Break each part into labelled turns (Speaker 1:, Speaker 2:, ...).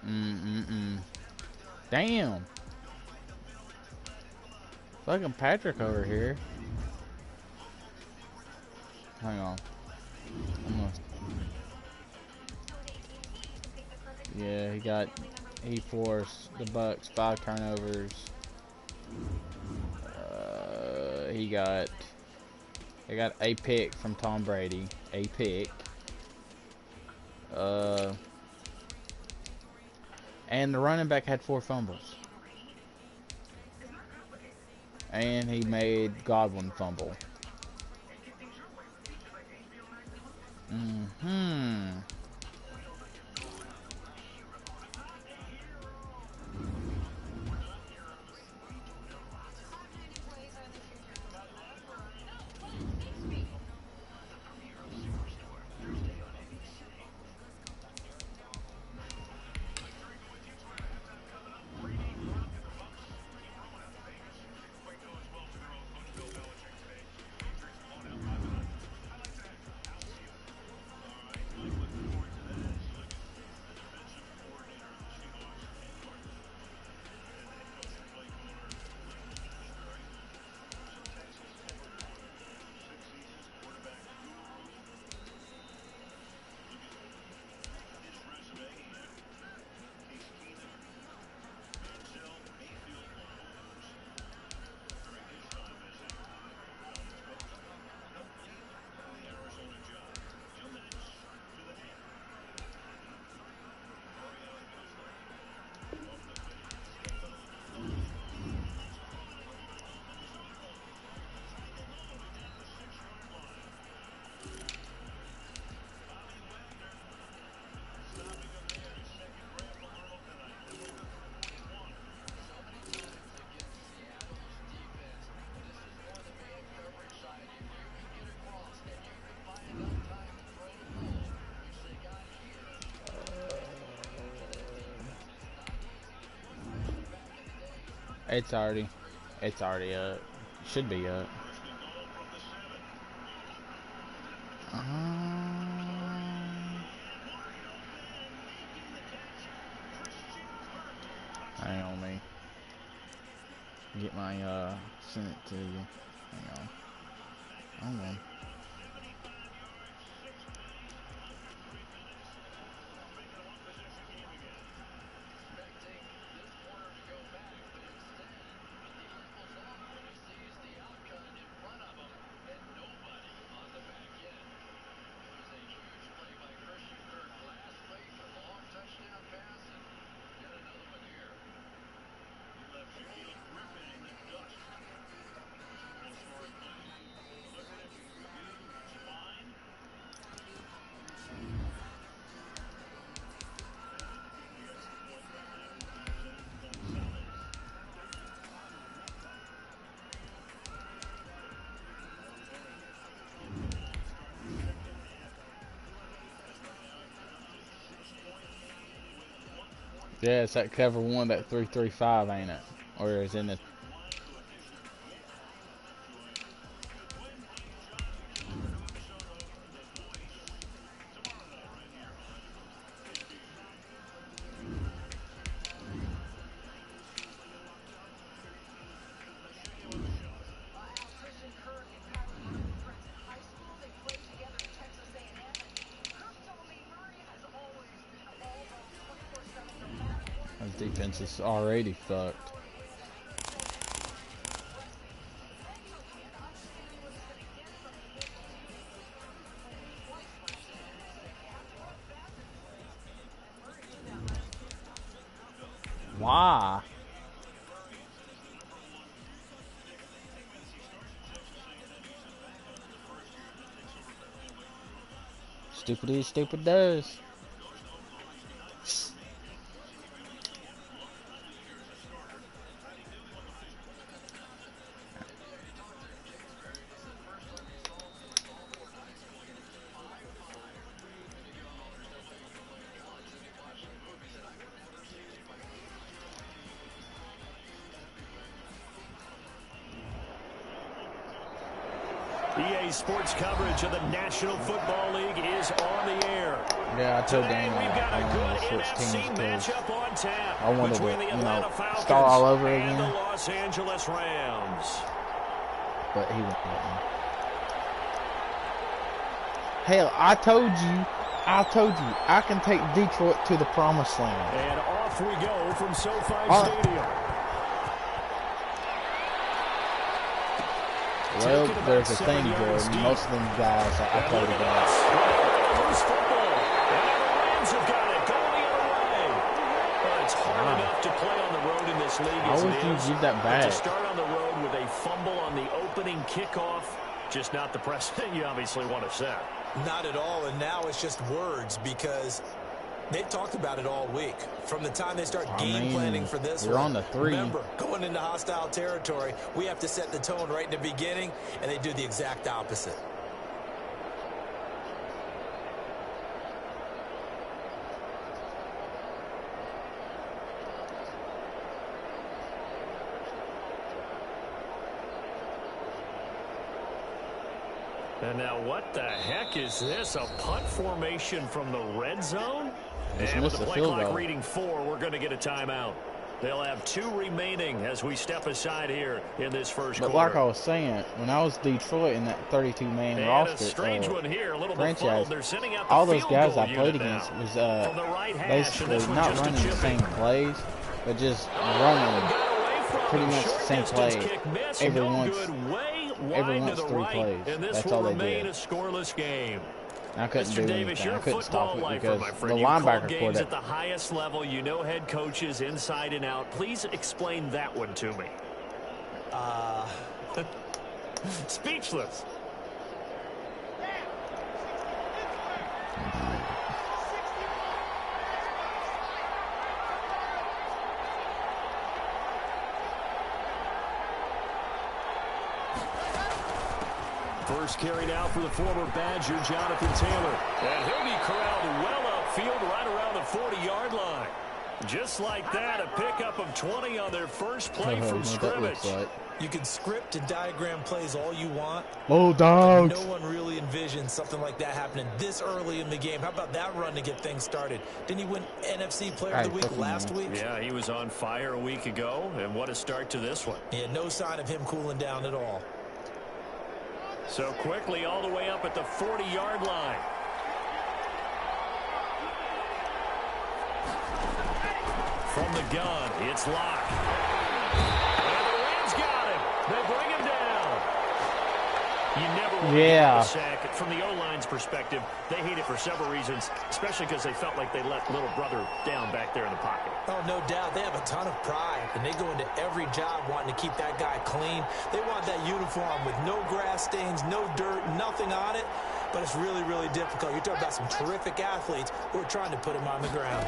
Speaker 1: Mm-mm-mm. Damn. Fucking Patrick over here. Hang on. I'm gonna, yeah, he forced the Bucks 5 turnovers. He got, they got a pick from Tom Brady. A pick. Uh, and the running back had 4 fumbles. And he made Godwin fumble. Mm-hmm. It's already, it's already up. Should be up. Hang on me. Get my send it to you. Hang on. Hang on. Yeah, it's that cover one, that 335, ain't it? Or is in the. His defense is already fucked. Why? Stupid is, stupid does.
Speaker 2: EA Sports coverage of the National Football League is on the air.
Speaker 1: Yeah, I told
Speaker 2: Today
Speaker 1: Daniel
Speaker 2: we've got
Speaker 1: I
Speaker 2: a
Speaker 1: wanted
Speaker 2: good
Speaker 1: to switch
Speaker 2: NFC
Speaker 1: teams
Speaker 2: matchup on tap
Speaker 1: I wanted
Speaker 2: between
Speaker 1: to,
Speaker 2: the
Speaker 1: you
Speaker 2: Atlanta
Speaker 1: know,
Speaker 2: Falcons
Speaker 1: start all over
Speaker 2: and
Speaker 1: again.
Speaker 2: the Los Angeles Rams.
Speaker 1: But he wouldn't let me. Hell, I told you, I can take Detroit to the promised land.
Speaker 2: And off we go from SoFi Stadium.
Speaker 1: Well, there's a thing, Jordan. Most of them guys I played against.
Speaker 2: Loose football. And the Rams have got it going the other way. But it's hard enough to play on the road in this league as it is.
Speaker 1: How would you give that back?
Speaker 2: To start on the road with a fumble on the opening kickoff, just not the precedent you obviously want to set.
Speaker 3: Not at all, and now it's just words because they've talked about it all week. From the time they start game planning for this
Speaker 1: you're on the 3.
Speaker 3: Remember, going into hostile territory, we have to set the tone right in the beginning, and they do the exact opposite.
Speaker 2: And now what the heck is this? A punt formation from the red zone? And with the play clock reading 4, we're going to get a timeout. They'll have 2 remaining as we step aside here in this first quarter.
Speaker 1: But like I was saying, when I was Detroit in that 32-man roster,
Speaker 2: strange one here, a little
Speaker 1: franchise,
Speaker 2: bit. They're sending out the
Speaker 1: all those guys I
Speaker 2: field
Speaker 1: played
Speaker 2: goal
Speaker 1: against
Speaker 2: unit
Speaker 1: was basically not running the same plays, but just running pretty much the same play every once 3 plays. That's all they did.
Speaker 2: A scoreless game.
Speaker 1: I couldn't do anything. I couldn't stop it because the
Speaker 2: linebacker
Speaker 1: linebacker
Speaker 2: games at the highest level. You know head coaches inside and out. Please explain that one to me. Speechless. First carry now for the former Badger, Jonathan Taylor. And he'll be corralled well upfield right around the 40-yard line. Just like that, a pickup of 20 on their first play from scrimmage.
Speaker 3: You can script and diagram plays all you want.
Speaker 1: Oh, dogs.
Speaker 3: No one really envisioned something like that happening this early in the game. How about that run to get things started? Didn't he win NFC Player of the Week last week?
Speaker 2: Yeah, he was on fire a week ago, and what a start to this one.
Speaker 3: Yeah, no sign of him cooling down at all.
Speaker 2: So quickly all the way up at the 40-yard line. From the gun, it's locked. And the Rams got him. They bring him down. You never want to get the sack. From the O-line's perspective, they hate it for several reasons, especially because they felt like they let little brother down back there in the pocket.
Speaker 3: Oh, no doubt. They have a ton of pride, and they go into every job wanting to keep that guy clean. They want that uniform with no grass stains, no dirt, nothing on it, but it's really, really difficult. You're talking about some terrific athletes who are trying to put him on the ground.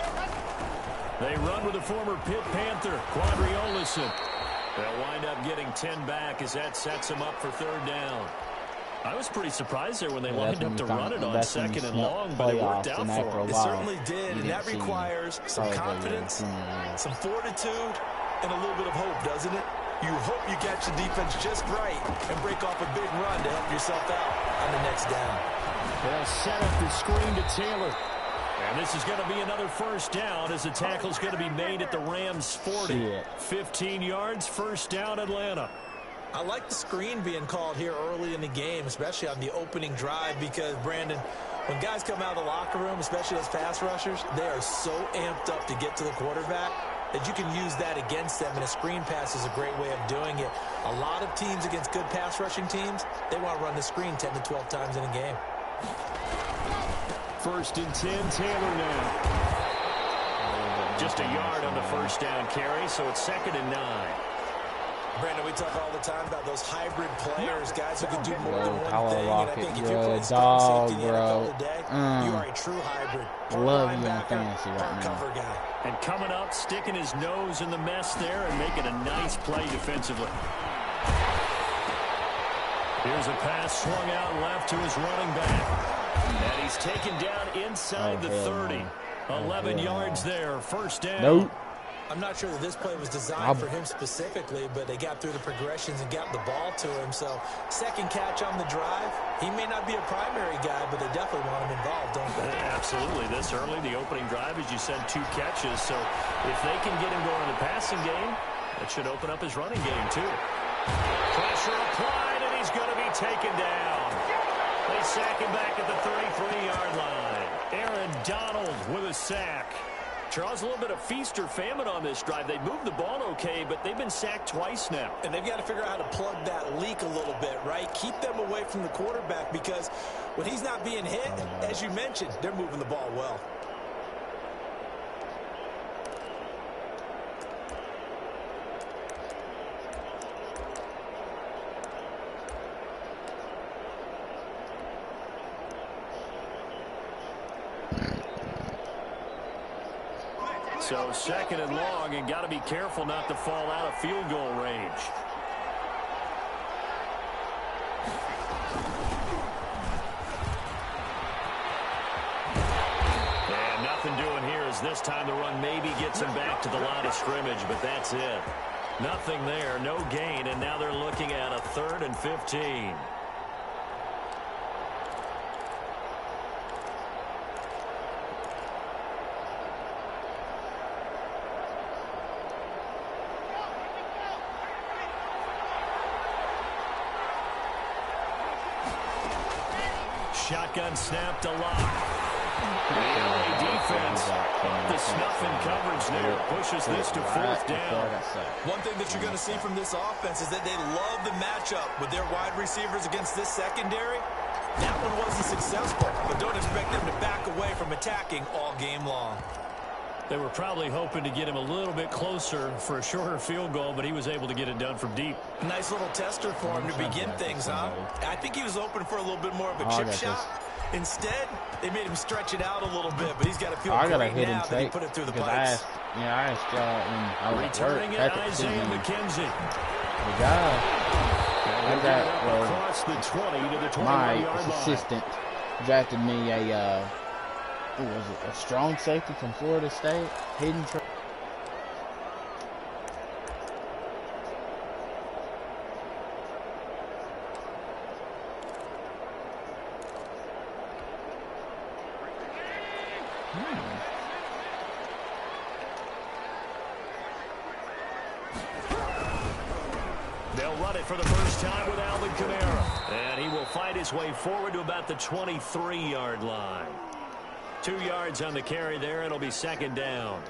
Speaker 2: They run with the former Pitt Panther, Quadri Olison. They'll wind up getting 10 back as that sets them up for third down. I was pretty surprised there when they lined up to run it on second and long, but it worked out for them.
Speaker 3: It certainly did, and that requires some confidence, some fortitude, and a little bit of hope, doesn't it? You hope you catch the defense just right and break off a big run to help yourself out on the next down.
Speaker 2: They'll set up the screen to Taylor. And this is going to be another first down as the tackle's going to be made at the Rams' 40. 15 yards, first down, Atlanta.
Speaker 3: I like the screen being called here early in the game, especially on the opening drive, because, Brandon, when guys come out of the locker room, especially those pass rushers, they are so amped up to get to the quarterback that you can use that against them, and a screen pass is a great way of doing it. A lot of teams against good pass rushing teams, they want to run the screen 10 to 12 times in a game.
Speaker 2: First and 10, Taylor now. Just a yard on the first down carry, so it's 2nd and 9.
Speaker 3: Brandon, we talk all the time about those hybrid players, guys who can do more than one thing. And I think if you're playing strong safety in the NFL today, you are a true hybrid.
Speaker 1: Love you on fantasy right now.
Speaker 3: Cover guy.
Speaker 2: And coming up, sticking his nose in the mess there and making a nice play defensively. Here's a pass swung out left to his running back. And he's taken down inside the 30. 11 yards there, first down.
Speaker 1: Nope.
Speaker 3: I'm not sure that this play was designed for him specifically, but they got through the progressions and got the ball to him. So second catch on the drive. He may not be a primary guy, but they definitely want him involved, don't they?
Speaker 2: Absolutely. This early, the opening drive, as you said, 2 catches. So if they can get him going in the passing game, that should open up his running game too. Pressure applied, and he's going to be taken down. They sack him back at the 33-yard line. Aaron Donald with a sack. Charles, a little bit of feast or famine on this drive. They moved the ball okay, but they've been sacked twice now.
Speaker 3: And they've got to figure out how to plug that leak a little bit, right? Keep them away from the quarterback because when he's not being hit, as you mentioned, they're moving the ball well.
Speaker 2: So second and long, and got to be careful not to fall out of field goal range. And nothing doing here as this time the run maybe gets him back to the line of scrimmage, but that's it. Nothing there, no gain, and now they're looking at a 3rd and 15. Shotgun snap to lock. The LA defense up the snuff in coverage there. Pushes this to 4th down.
Speaker 3: One thing that you're going to see from this offense is that they love the matchup with their wide receivers against this secondary. That one wasn't successful, but don't expect them to back away from attacking all game long.
Speaker 2: They were probably hoping to get him a little bit closer for a shorter field goal, but he was able to get it done from deep.
Speaker 3: Nice little tester for him to begin things, huh? I think he was open for a little bit more of a chip shot. Instead, they made him stretch it out a little bit, but he's got to feel great now that he put it through the pipes.
Speaker 1: I asked when I was
Speaker 2: returning
Speaker 1: at
Speaker 2: it, Isaiah McKenzie.
Speaker 1: The guy
Speaker 2: across the 20 to the 21-yard
Speaker 1: my
Speaker 2: line.
Speaker 1: assistant drafted me a strong safety from Florida State, hidden.
Speaker 2: They'll run it for the first time with Alvin Kamara. And he will fight his way forward to about the 23-yard line. 2 yards on the carry there. It'll be 2nd down.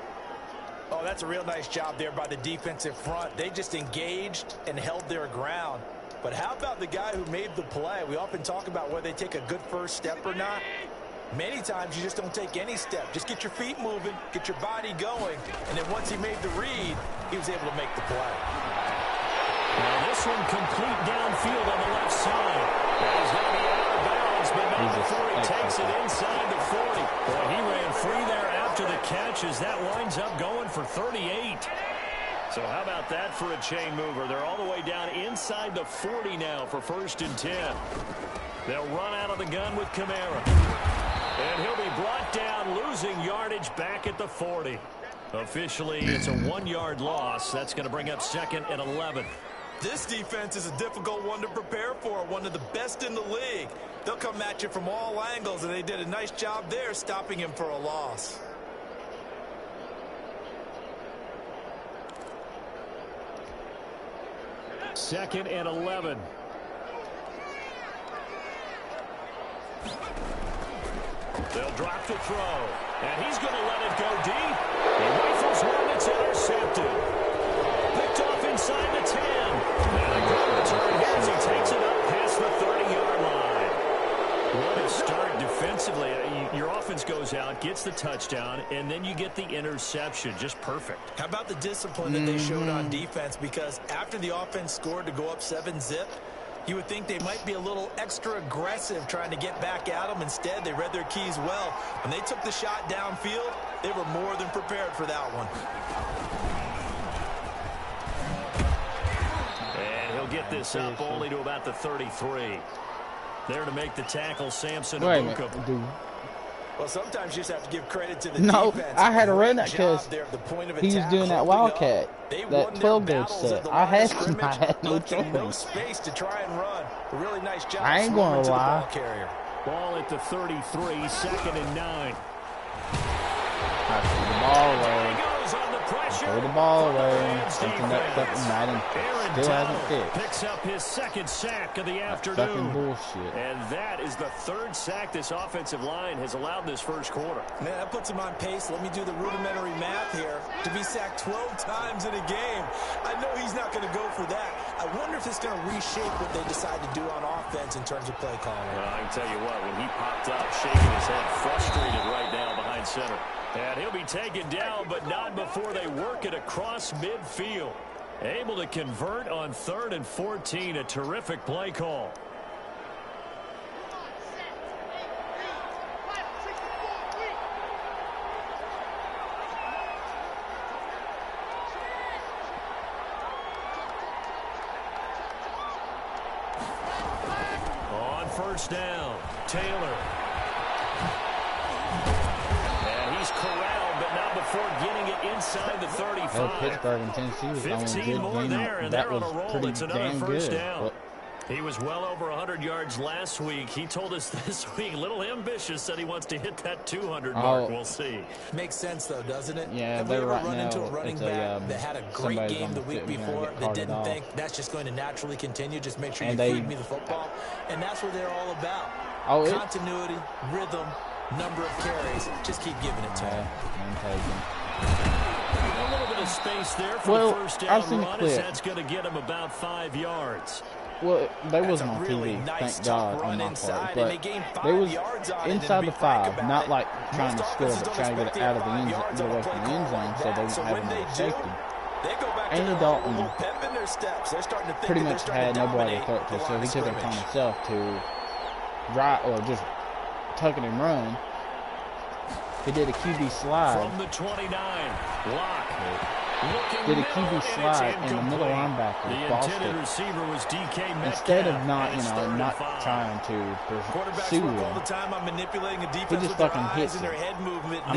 Speaker 3: Oh, that's a real nice job there by the defensive front. They just engaged and held their ground. But how about the guy who made the play? We often talk about whether they take a good first step or not. Many times you just don't take any step. Just get your feet moving, get your body going, and then once he made the read, he was able to make the play.
Speaker 2: Now this one complete downfield on the left side. He's going to be out of bounds, but not before he takes it inside the 40. Boy, he ran free there after the catch as that winds up going for 38. So how about that for a chain mover? They're all the way down inside the 40 now for 1st and 10. They'll run out of the gun with Kamara. And he'll be brought down, losing yardage back at the 40. Officially, it's a 1-yard loss. That's going to bring up 2nd and 11.
Speaker 3: This defense is a difficult one to prepare for, one of the best in the league. They'll come at you from all angles, and they did a nice job there stopping him for a loss.
Speaker 2: Second and 11. They'll drop the throw, and he's going to let it go deep. He rifles one that's intercepted. Picked off inside the 10. And a good return here as he takes it up past the 30-yard line. What a start defensively. Your offense goes out, gets the touchdown, and then you get the interception. Just perfect.
Speaker 3: How about the discipline that they showed on defense? Because after the offense scored to go up 7-zip, you would think they might be a little extra aggressive trying to get back at them. Instead, they read their keys well. When they took the shot downfield, they were more than prepared for that one.
Speaker 2: And he'll get this up only to about the 33. There to make the tackle, Samson
Speaker 1: Wait a
Speaker 2: Abuka.
Speaker 1: minute, dude.
Speaker 3: Well, sometimes you just have to give credit to the
Speaker 1: defense.
Speaker 3: defense.
Speaker 1: I had to run that because he was doing that wildcat, that 12-gauge set. I had no choice.
Speaker 3: No space to try and run. A really nice job.
Speaker 1: I ain't gonna lie.
Speaker 2: Ball at the 33, 2nd and 9.
Speaker 1: I threw the ball away. Throw the ball away. Something that fucking Madden still hasn't fixed.
Speaker 2: Picks up his 2nd sack of the afternoon.
Speaker 1: Fucking bullshit.
Speaker 2: And that is the 3rd sack this offensive line has allowed this first quarter.
Speaker 3: Man, that puts him on pace. Let me do the rudimentary math here. To be sacked 12 times in a game. I know he's not going to go for that. I wonder if it's going to reshape what they decide to do on offense in terms of play calling.
Speaker 2: Well, I can tell you what, when he popped up, shaking his head, frustrated right now behind center. And he'll be taken down, but not before they work it across midfield. Able to convert on 3rd and 14. A terrific play call. On 1st down, Taylor. Corralled, but not before getting it inside the 35.
Speaker 1: Well, Pittsburgh and Tennessee was on a good game. That was pretty damn good. Well,
Speaker 2: he was well over 100 yards last week. He told us this week, a little ambitious, said he wants to hit that 200 mark. We'll see.
Speaker 3: Makes sense, though, doesn't it?
Speaker 1: Yeah,
Speaker 3: have
Speaker 1: they're
Speaker 3: we ever
Speaker 1: right
Speaker 3: run
Speaker 1: now.
Speaker 3: into a running back that had a great game the week before that didn't think that's just going to naturally continue? Just make sure you feed me the football. And that's what they're all about. Continuity, rhythm, number of carries. Just keep giving it to him.
Speaker 2: A little bit of space there for the first down run. That's going to get him about 5 yards.
Speaker 1: Well, they wasn't on TV, thank God, on my part. But they was inside the 5, not like trying to score, but trying to get it out of the end zone, get away from the end zone, so they wouldn't have another safety. Andy Dalton pretty much had nobody to throw it to, so he took it upon himself to drive or just tuck it and run. He did a QB slide.
Speaker 2: From the 29, Lock.
Speaker 1: Did a QB slide and the middle linebacker bossed it. Instead of not, not trying to pursue him, he just fucking hits it. I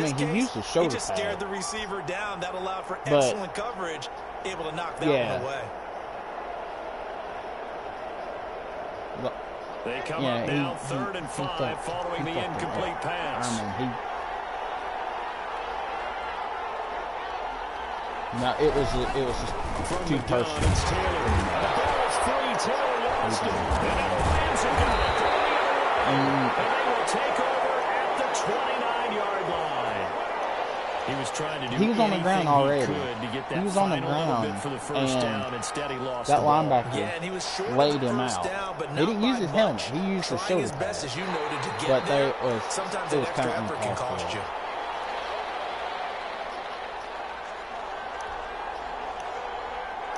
Speaker 1: mean, he used his shoulder pad.
Speaker 3: Scared the receiver down. That allowed for excellent coverage. Able to knock that one away.
Speaker 2: They come up now 3rd and 5 following the incomplete pass.
Speaker 1: I mean, no, it was just too personal.
Speaker 2: It's Taylor. The ball is free. Taylor lost it. And now the Rams are going to throw the other way. And they will take over at the 29-yard line. He was trying to do
Speaker 1: he was on the ground already.
Speaker 2: He
Speaker 1: was on the ground,
Speaker 2: for the first down. Instead, he lost
Speaker 1: that
Speaker 2: the ball.
Speaker 1: linebacker laid him out. He didn't use his helmet. He used his shoulder pad. But it was kind of uncalled.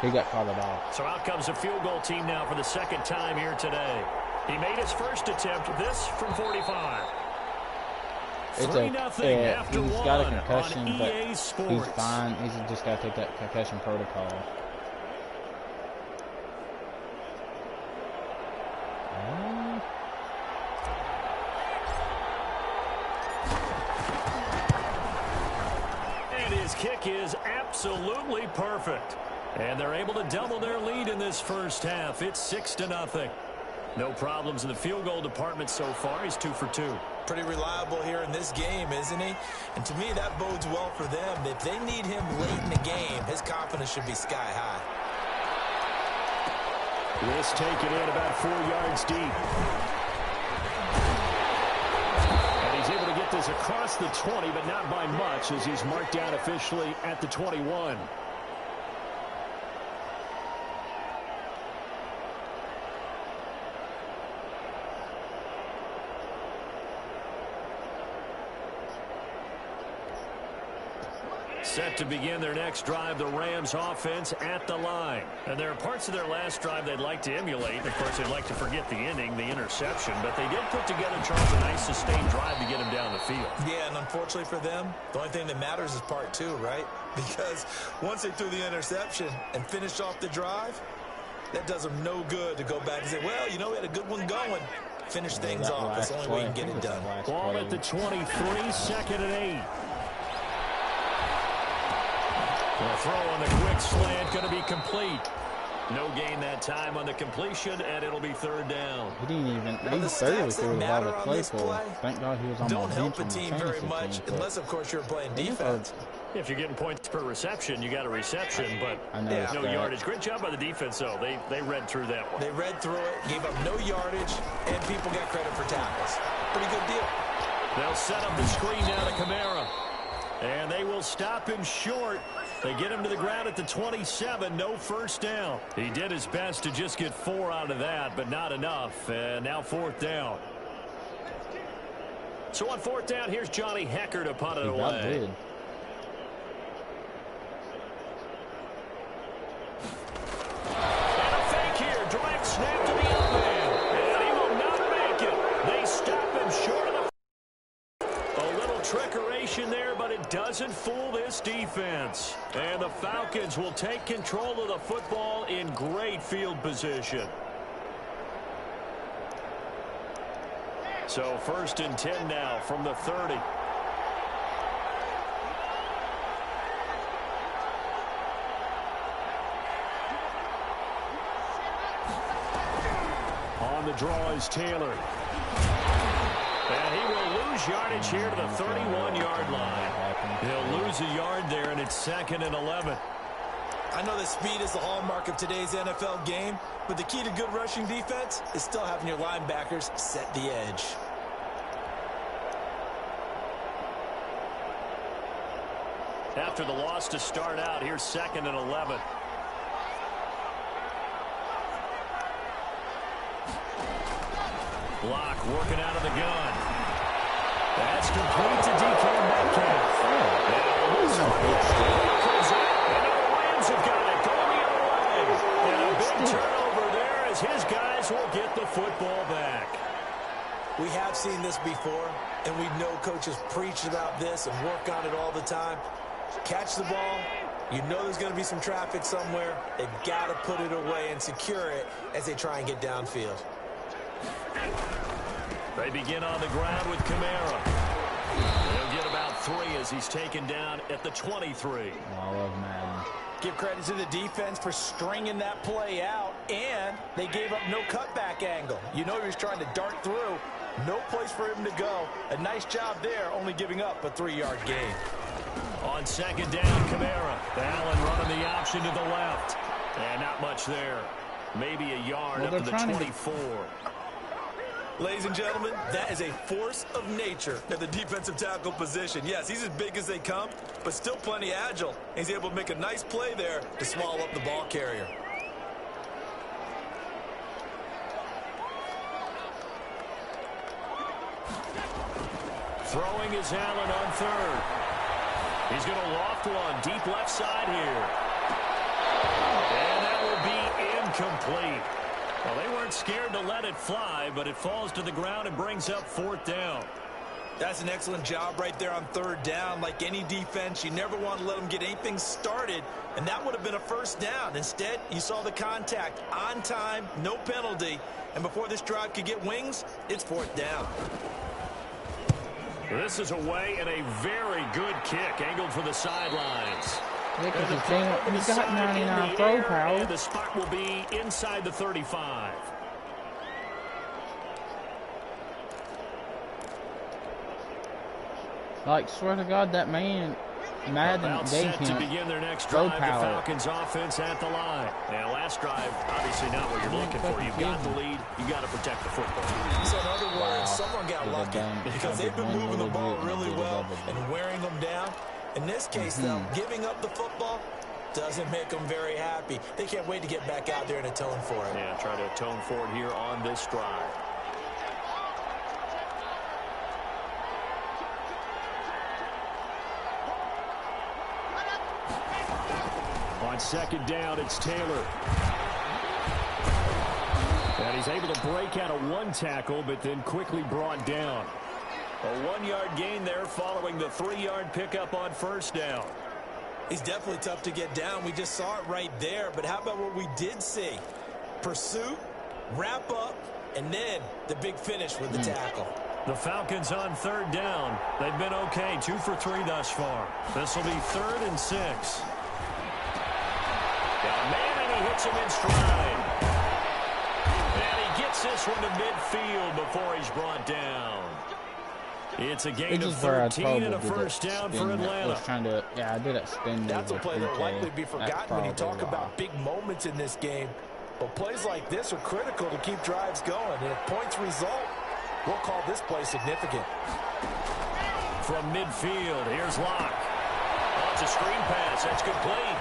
Speaker 1: He got caught it off.
Speaker 2: So out comes a field goal team now for the 2nd time here today. He made his first attempt, this from 45.
Speaker 1: He's got a concussion, but he's fine. He's just got to take that concussion protocol.
Speaker 2: And his kick is absolutely perfect. And they're able to double their lead in this first half. It's 6-0. No problems in the field goal department so far. He's 2 for 2.
Speaker 3: Pretty reliable here in this game, isn't he? And to me, that bodes well for them. If they need him late in the game, his confidence should be sky high.
Speaker 2: This taken in about 4 yards deep. And he's able to get this across the 20, but not by much, as he's marked down officially at the 21. Set to begin their next drive, the Rams offense at the line. And there are parts of their last drive they'd like to emulate. Of course, they'd like to forget the ending, the interception. But they did put together, Charles, a nice sustained drive to get him down the field.
Speaker 3: Yeah, and unfortunately for them, the only thing that matters is part 2, right? Because once they threw the interception and finished off the drive, that does them no good to go back and say, well, we had a good one going. Finish things off. That's the only way you can get it done.
Speaker 2: Ball at the 23, 2nd and 8. The throw on the quick slant going to be complete. No gain that time on the completion, and it'll be 3rd down.
Speaker 1: He didn't even leave 30 through a lot of play for. Thank God he was on my bench.
Speaker 3: Don't help a team very much, unless, of course, you're playing defense.
Speaker 2: If you're getting points per reception, you got a reception, but no yardage. Great job by the defense, though. They read through that one.
Speaker 3: They read through it, gave up no yardage, and people got credit for tackles. Pretty good deal.
Speaker 2: They'll set up the screen now to Kamara. And they will stop him short. They get him to the ground at the 27, no 1st down. He did his best to just get 4 out of that, but not enough. And now 4th down. So on 4th down, here's Johnny Hecker to punt it away. And a fake here. Direct snap to the young man. And he will not make it. They stop him short of the... A little trickeration there, but it doesn't fool this defense. And the Falcons will take control of the football in great field position. So 1st and 10 now from the 30. On the draw is Taylor. And he will lose yardage here to the 31-yard line. He'll lose a yard there, and it's 2nd and 11.
Speaker 3: I know that speed is the hallmark of today's NFL game, but the key to good rushing defense is still having your linebackers set the edge.
Speaker 2: After the loss to start out, here's 2nd and 11. Block working out of the gun. That's complete to DK Metcalf. And the Lions have got it going the other way. And a big turnover there as his guys will get the football back.
Speaker 3: We have seen this before, and we know coaches preach about this and work on it all the time. Catch the ball. You know there's going to be some traffic somewhere. They've got to put it away and secure it as they try and get downfield.
Speaker 2: They begin on the ground with Kamara. They'll get about 3 as he's taken down at the 23.
Speaker 1: I love Madden.
Speaker 3: Give credit to the defense for stringing that play out, and they gave up no cutback angle. You know he was trying to dart through. No place for him to go. A nice job there, only giving up a 3-yard gain.
Speaker 2: On 2nd down, Kamara. Allen running the option to the left. And not much there. Maybe a yard up to the 24.
Speaker 3: Ladies and gentlemen, that is a force of nature at the defensive tackle position. Yes, he's as big as they come, but still plenty agile. He's able to make a nice play there to swallow up the ball carrier.
Speaker 2: Throwing is Allen on 3rd. He's going to loft one deep left side here. And that will be incomplete. Well, they weren't scared to let it fly, but it falls to the ground and brings up 4th down.
Speaker 3: That's an excellent job right there on 3rd down. Like any defense, you never want to let them get anything started, and that would have been a 1st down. Instead, you saw the contact on time, no penalty, and before this drive could get wings, it's 4th down.
Speaker 2: This is away and a very good kick, angled for the sidelines.
Speaker 1: Yeah, because he's got 99 throw power.
Speaker 2: And the spot will be inside the 35.
Speaker 1: Like, swear to God, that man, Madden gave him
Speaker 2: to begin their next
Speaker 1: throw
Speaker 2: drive.
Speaker 1: power.
Speaker 2: The Falcons offense at the line. Now, last drive, obviously not what you're looking for. You've got the lead. You got to protect the football.
Speaker 3: So in other words, someone got lucky because they've been moving the ball really well and wearing them down. In this case, though, giving up the football doesn't make them very happy. They can't wait to get back out there and atone for it.
Speaker 2: Yeah, try to atone for it here on this drive. On 2nd down, it's Taylor. And he's able to break out of one tackle, but then quickly brought down. A 1-yard gain there following the 3-yard pickup on 1st down.
Speaker 3: He's definitely tough to get down. We just saw it right there. But how about what we did see? Pursuit, wrap up, And then the big finish with the tackle.
Speaker 2: The Falcons on 3rd down. They've been okay, 2 for 3 thus far. This will be 3rd and 6. Got a man, and he hits him in stride. And he gets this one to midfield before he's brought down. It's a gain of 13 and a first down for Atlanta.
Speaker 1: I did that spin.
Speaker 3: That's a play that will likely be forgotten when you talk about big moments in this game. But plays like this are critical to keep drives going. And if points result, we'll call this play significant.
Speaker 2: From midfield, here's Locke. Oh, it's a screen pass. That's complete.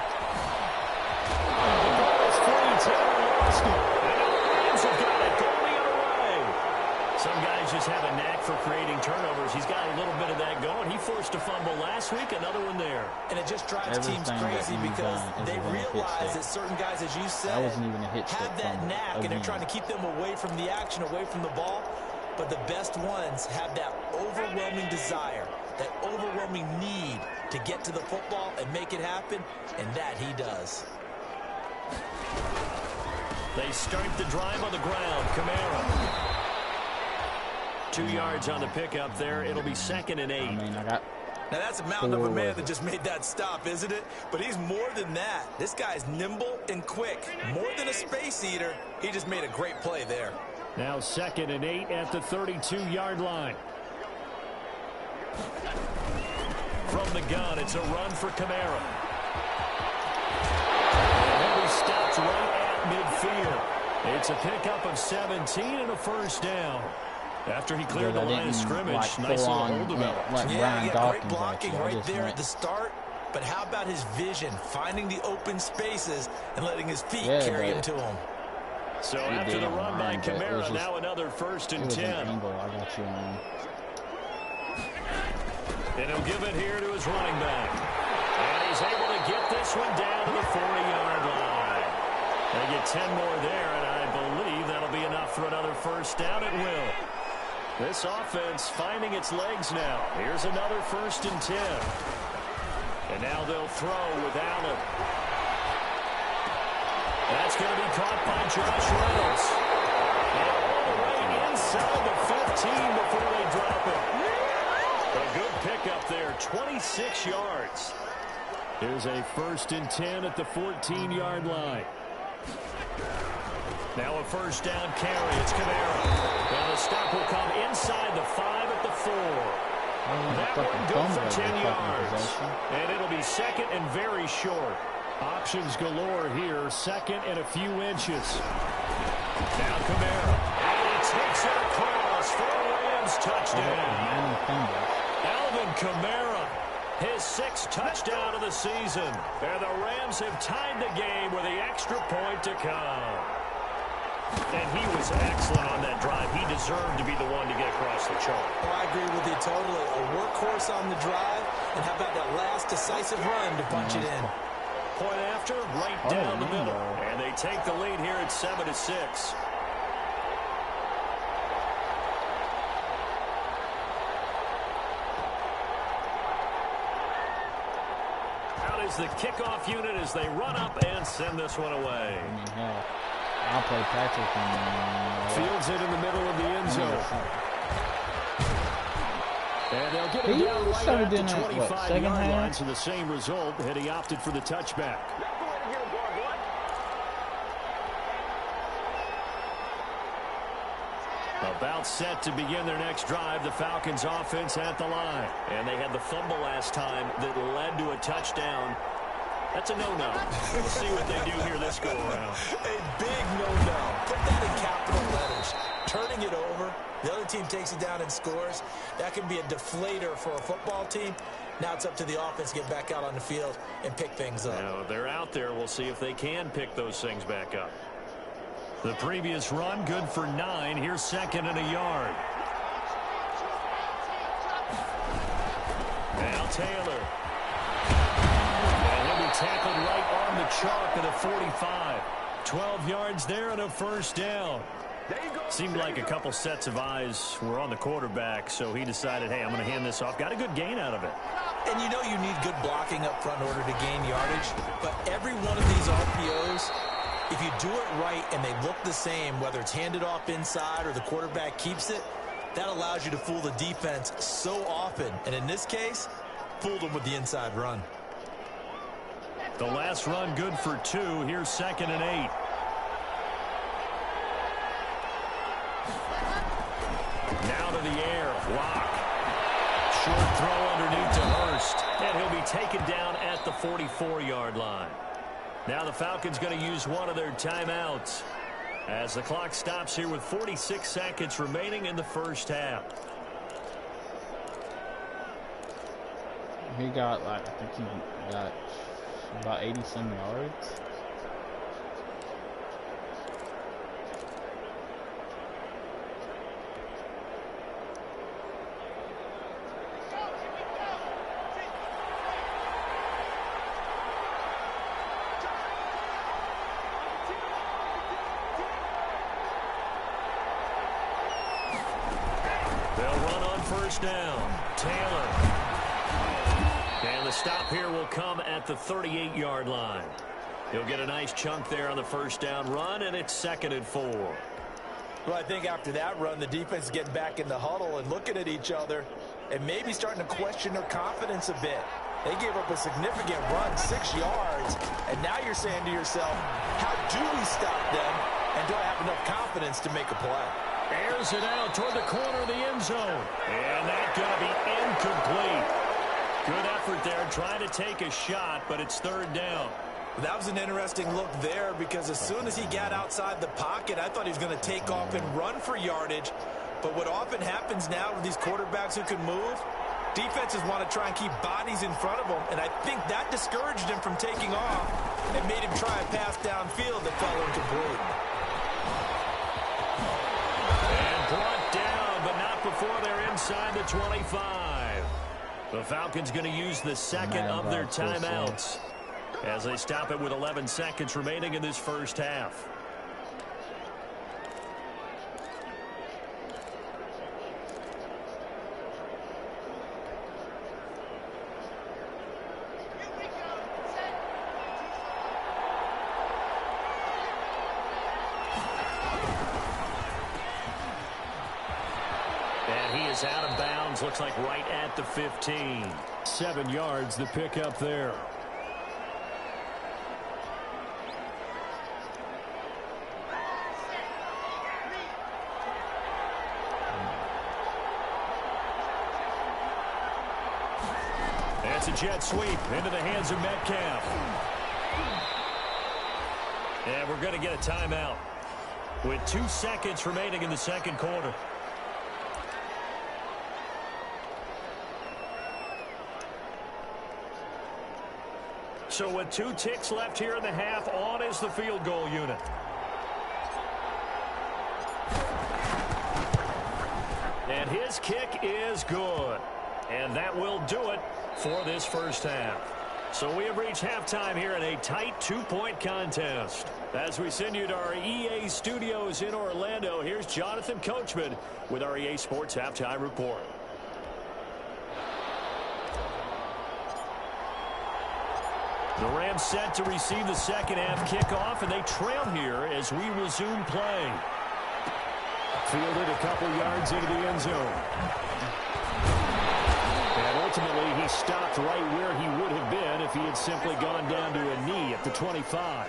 Speaker 2: The ball is free. Taylor lost it. And the Rams have got it. Going the other way. Some guys just have a knack for creating turnovers. He's got a little bit of that going. He forced a fumble last week, another one there.
Speaker 3: And it just drives teams crazy because they realize that certain guys, as you said, have that knack, and they're trying to keep them away from the action, away from the ball. But the best ones have that overwhelming desire, that overwhelming need to get to the football and make it happen, and that he does.
Speaker 2: They start the drive on the ground. Kamara. 2 yards on the pickup there. It'll be 2nd and 8.
Speaker 3: Now that's a mountain of a man that just made that stop, isn't it? But he's more than that. This guy's nimble and quick. More than a space eater. He just made a great play there.
Speaker 2: Now 2nd and 8 at the 32-yard line. From the gun, it's a run for Kamara. And he stops right at midfield. It's a pickup of 17 and a first down. After he cleared the line of scrimmage, nice little hold developed.
Speaker 3: Great blocking right there at the start. But how about his vision, finding the open spaces and letting his feet carry him to him?
Speaker 2: So after the run by Kamara, now another 1st and 10. And he'll give it here to his running back. And he's able to get this one down to the 40-yard line. They get 10 more there, and I believe that'll be enough for another first down. It will. This offense finding its legs now. Here's another 1st and 10. And now they'll throw with Allen. That's going to be caught by Josh Reynolds. And all the way inside the 15 before they drop it. A good pickup there, 26 yards. Here's a 1st and 10 at the 14-yard line. Now a first down carry. It's Kamara. And the stop will come inside the 5 at the 4. That one good for 10 yards. And it'll be 2nd and very short. Options galore here. 2nd and a few inches. Now Kamara. And he takes it across for a Rams touchdown. Alvin Kamara. His 6th touchdown of the season. And the Rams have tied the game with the extra point to come. And he was excellent on that drive. He deserved to be the one to get across the chart.
Speaker 3: Oh, I agree with you totally. A workhorse on the drive. And how about that last decisive run to punch it in?
Speaker 2: Point after, right down the middle. And they take the lead here at 7-6. Out is the kickoff unit as they run up and send this one away.
Speaker 1: I'll play Patrick.
Speaker 2: Fields it in the middle of the end zone. And they'll get it down right at the 25-yard line, so the same result, had he opted for the touchback. About set to begin their next drive, the Falcons offense at the line. And they had the fumble last time that led to a touchdown. That's a no-no. We'll see what they do here this go-around.
Speaker 3: A big no-no. Put that in capital letters. Turning it over. The other team takes it down and scores. That can be a deflator for a football team. Now it's up to the offense to get back out on the field and pick things up.
Speaker 2: Now, they're out there. We'll see if they can pick those things back up. The previous run, good for 9. Here's 2nd and a yard. Now Taylor. And he'll be tackled right on the chalk at a 45. 12 yards there and a first down. Seemed like a couple sets of eyes were on the quarterback, so he decided, hey, I'm going to hand this off. Got a good gain out of it.
Speaker 3: And you know you need good blocking up front in order to gain yardage, but every one of these RPOs If you do it right and they look the same, whether it's handed off inside or the quarterback keeps it, that allows you to fool the defense so often. And in this case, fooled them with the inside run.
Speaker 2: The last run good for 2. Here's 2nd and 8. Now to the air. Lock. Short throw underneath to Hurst. And he'll be taken down at the 44-yard line. Now the Falcons going to use one of their timeouts as the clock stops here with 46 seconds remaining in the first half.
Speaker 1: He got, like, I think he got about 80-some yards.
Speaker 2: Down. Taylor. And the stop here will come at the 38-yard line. He'll get a nice chunk there on the first down run, and it's 2nd and 4.
Speaker 3: Well, I think after that run, the defense is getting back in the huddle and looking at each other and maybe starting to question their confidence a bit. They gave up a significant run, 6 yards, and now you're saying to yourself, how do we stop them, and do I have enough confidence to make a play?
Speaker 2: Airs it out toward the corner of the end zone. And that's going to be incomplete. Good effort there trying to take a shot, but it's 3rd down.
Speaker 3: That was an interesting look there because as soon as he got outside the pocket, I thought he was going to take off and run for yardage. But what often happens now with these quarterbacks who can move, defenses want to try and keep bodies in front of them, and I think that discouraged him from taking off and made him try a pass downfield that fell incomplete.
Speaker 2: Brought down, but not before they're inside the 25. The Falcons going to use the second of their timeouts as they stop it with 11 seconds remaining in this first half. Out of bounds, looks like right at the 15. 7 yards the pickup there. That's a jet sweep into the hands of Metcalf. And we're going to get a timeout with 2 seconds remaining in the second quarter. So with 2 ticks left here in the half, on is the field goal unit. And his kick is good. And that will do it for this first half. So we have reached halftime here in a tight 2-point contest. As we send you to our EA studios in Orlando, here's Jonathan Coachman with our EA Sports Halftime Report. The Rams set to receive the second half kickoff, and they trail here as we resume play. Fielded a couple yards into the end zone. And ultimately, he stopped right where he would have been if he had simply gone down to a knee at the 25.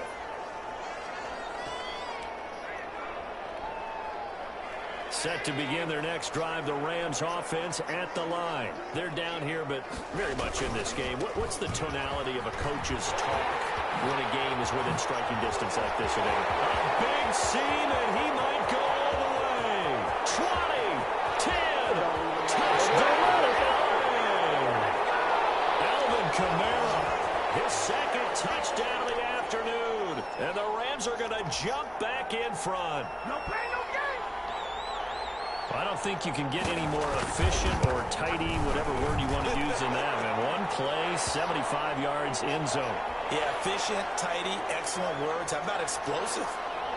Speaker 2: Set to begin their next drive, the Rams offense at the line. They're down here, but very much in this game. What's the tonality of a coach's talk when a game is within striking distance like this? A big seam, and he might go all the way. 20, 10, touchdown. Alvin Kamara, his second touchdown of the afternoon. And the Rams are going to jump back in front. No play, no game. I don't think you can get any more efficient or tidy, whatever word you want to use in that. Man, 1 play, 75 yards, end zone.
Speaker 3: Yeah, efficient, tidy, excellent words. How about explosive?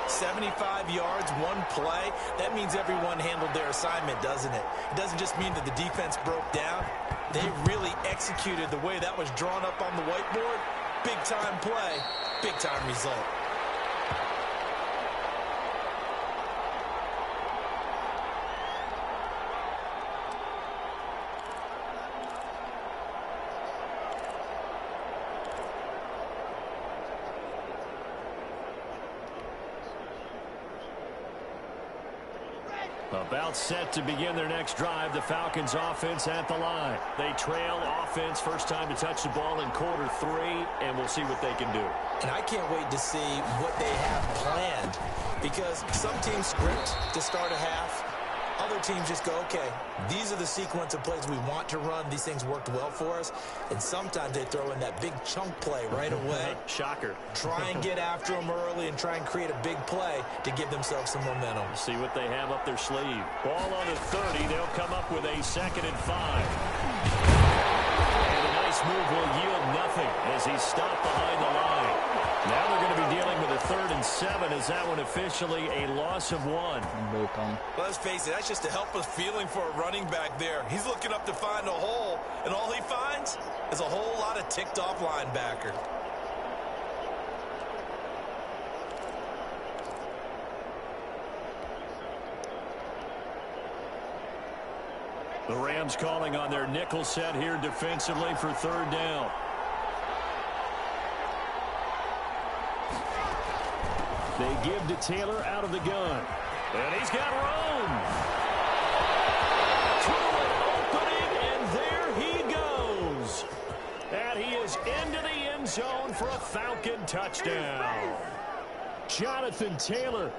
Speaker 3: 75 yards, 1 play. That means everyone handled their assignment, doesn't it? It doesn't just mean that the defense broke down. They really executed the way that was drawn up on the whiteboard. Big-time play, big-time result.
Speaker 2: About set to begin their next drive, the Falcons offense at the line. They trail offense, first time to touch the ball in quarter 3, and we'll see what they can do.
Speaker 3: And I can't wait to see what they have planned, because some teams script to start a half. Other teams just go, okay, these are the sequence of plays we want to run. These things worked well for us. And sometimes they throw in that big chunk play right away.
Speaker 2: Shocker.
Speaker 3: Try and get after them early and try and create a big play to give themselves some momentum.
Speaker 2: See what they have up their sleeve. Ball on the 30. They'll come up with a 2nd and 5. And a nice move will yield nothing as he's stopped behind the line. Now they're going to be dealing with a 3rd and 7. Is that one officially a loss of 1?
Speaker 3: Well, let's face it, that's just a helpless feeling for a running back there. He's looking up to find a hole, and all he finds is a whole lot of ticked-off linebacker.
Speaker 2: The Rams calling on their nickel set here defensively for 3rd down. They give to Taylor out of the gun. And he's got room. Through an opening, and there he goes. And he is into the end zone for a Falcon touchdown. Jonathan Taylor,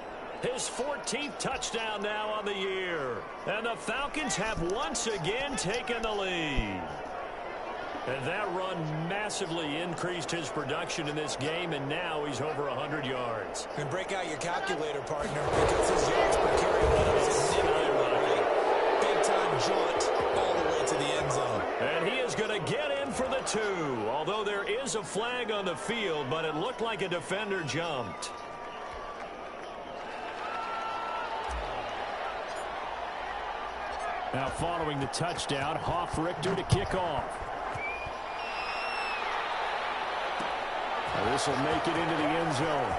Speaker 2: his 14th touchdown now on the year. And the Falcons have once again taken the lead. And that run massively increased his production in this game, and now he's over 100 yards.
Speaker 3: And break out your calculator, partner, because his yards per carry went up significantly. Big-time jaunt all the way to the end zone.
Speaker 2: And he is going to get in for the 2, although there is a flag on the field, but it looked like a defender jumped. Now following the touchdown, Hoff-Richter to kick off. This will make it into the end zone.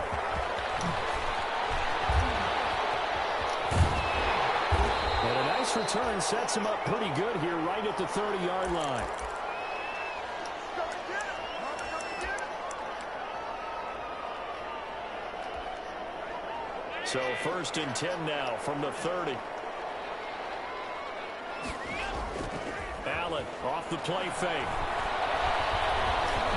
Speaker 2: And a nice return sets him up pretty good here right at the 30-yard line. So 1st and 10 now from the 30. Allen off the play fake.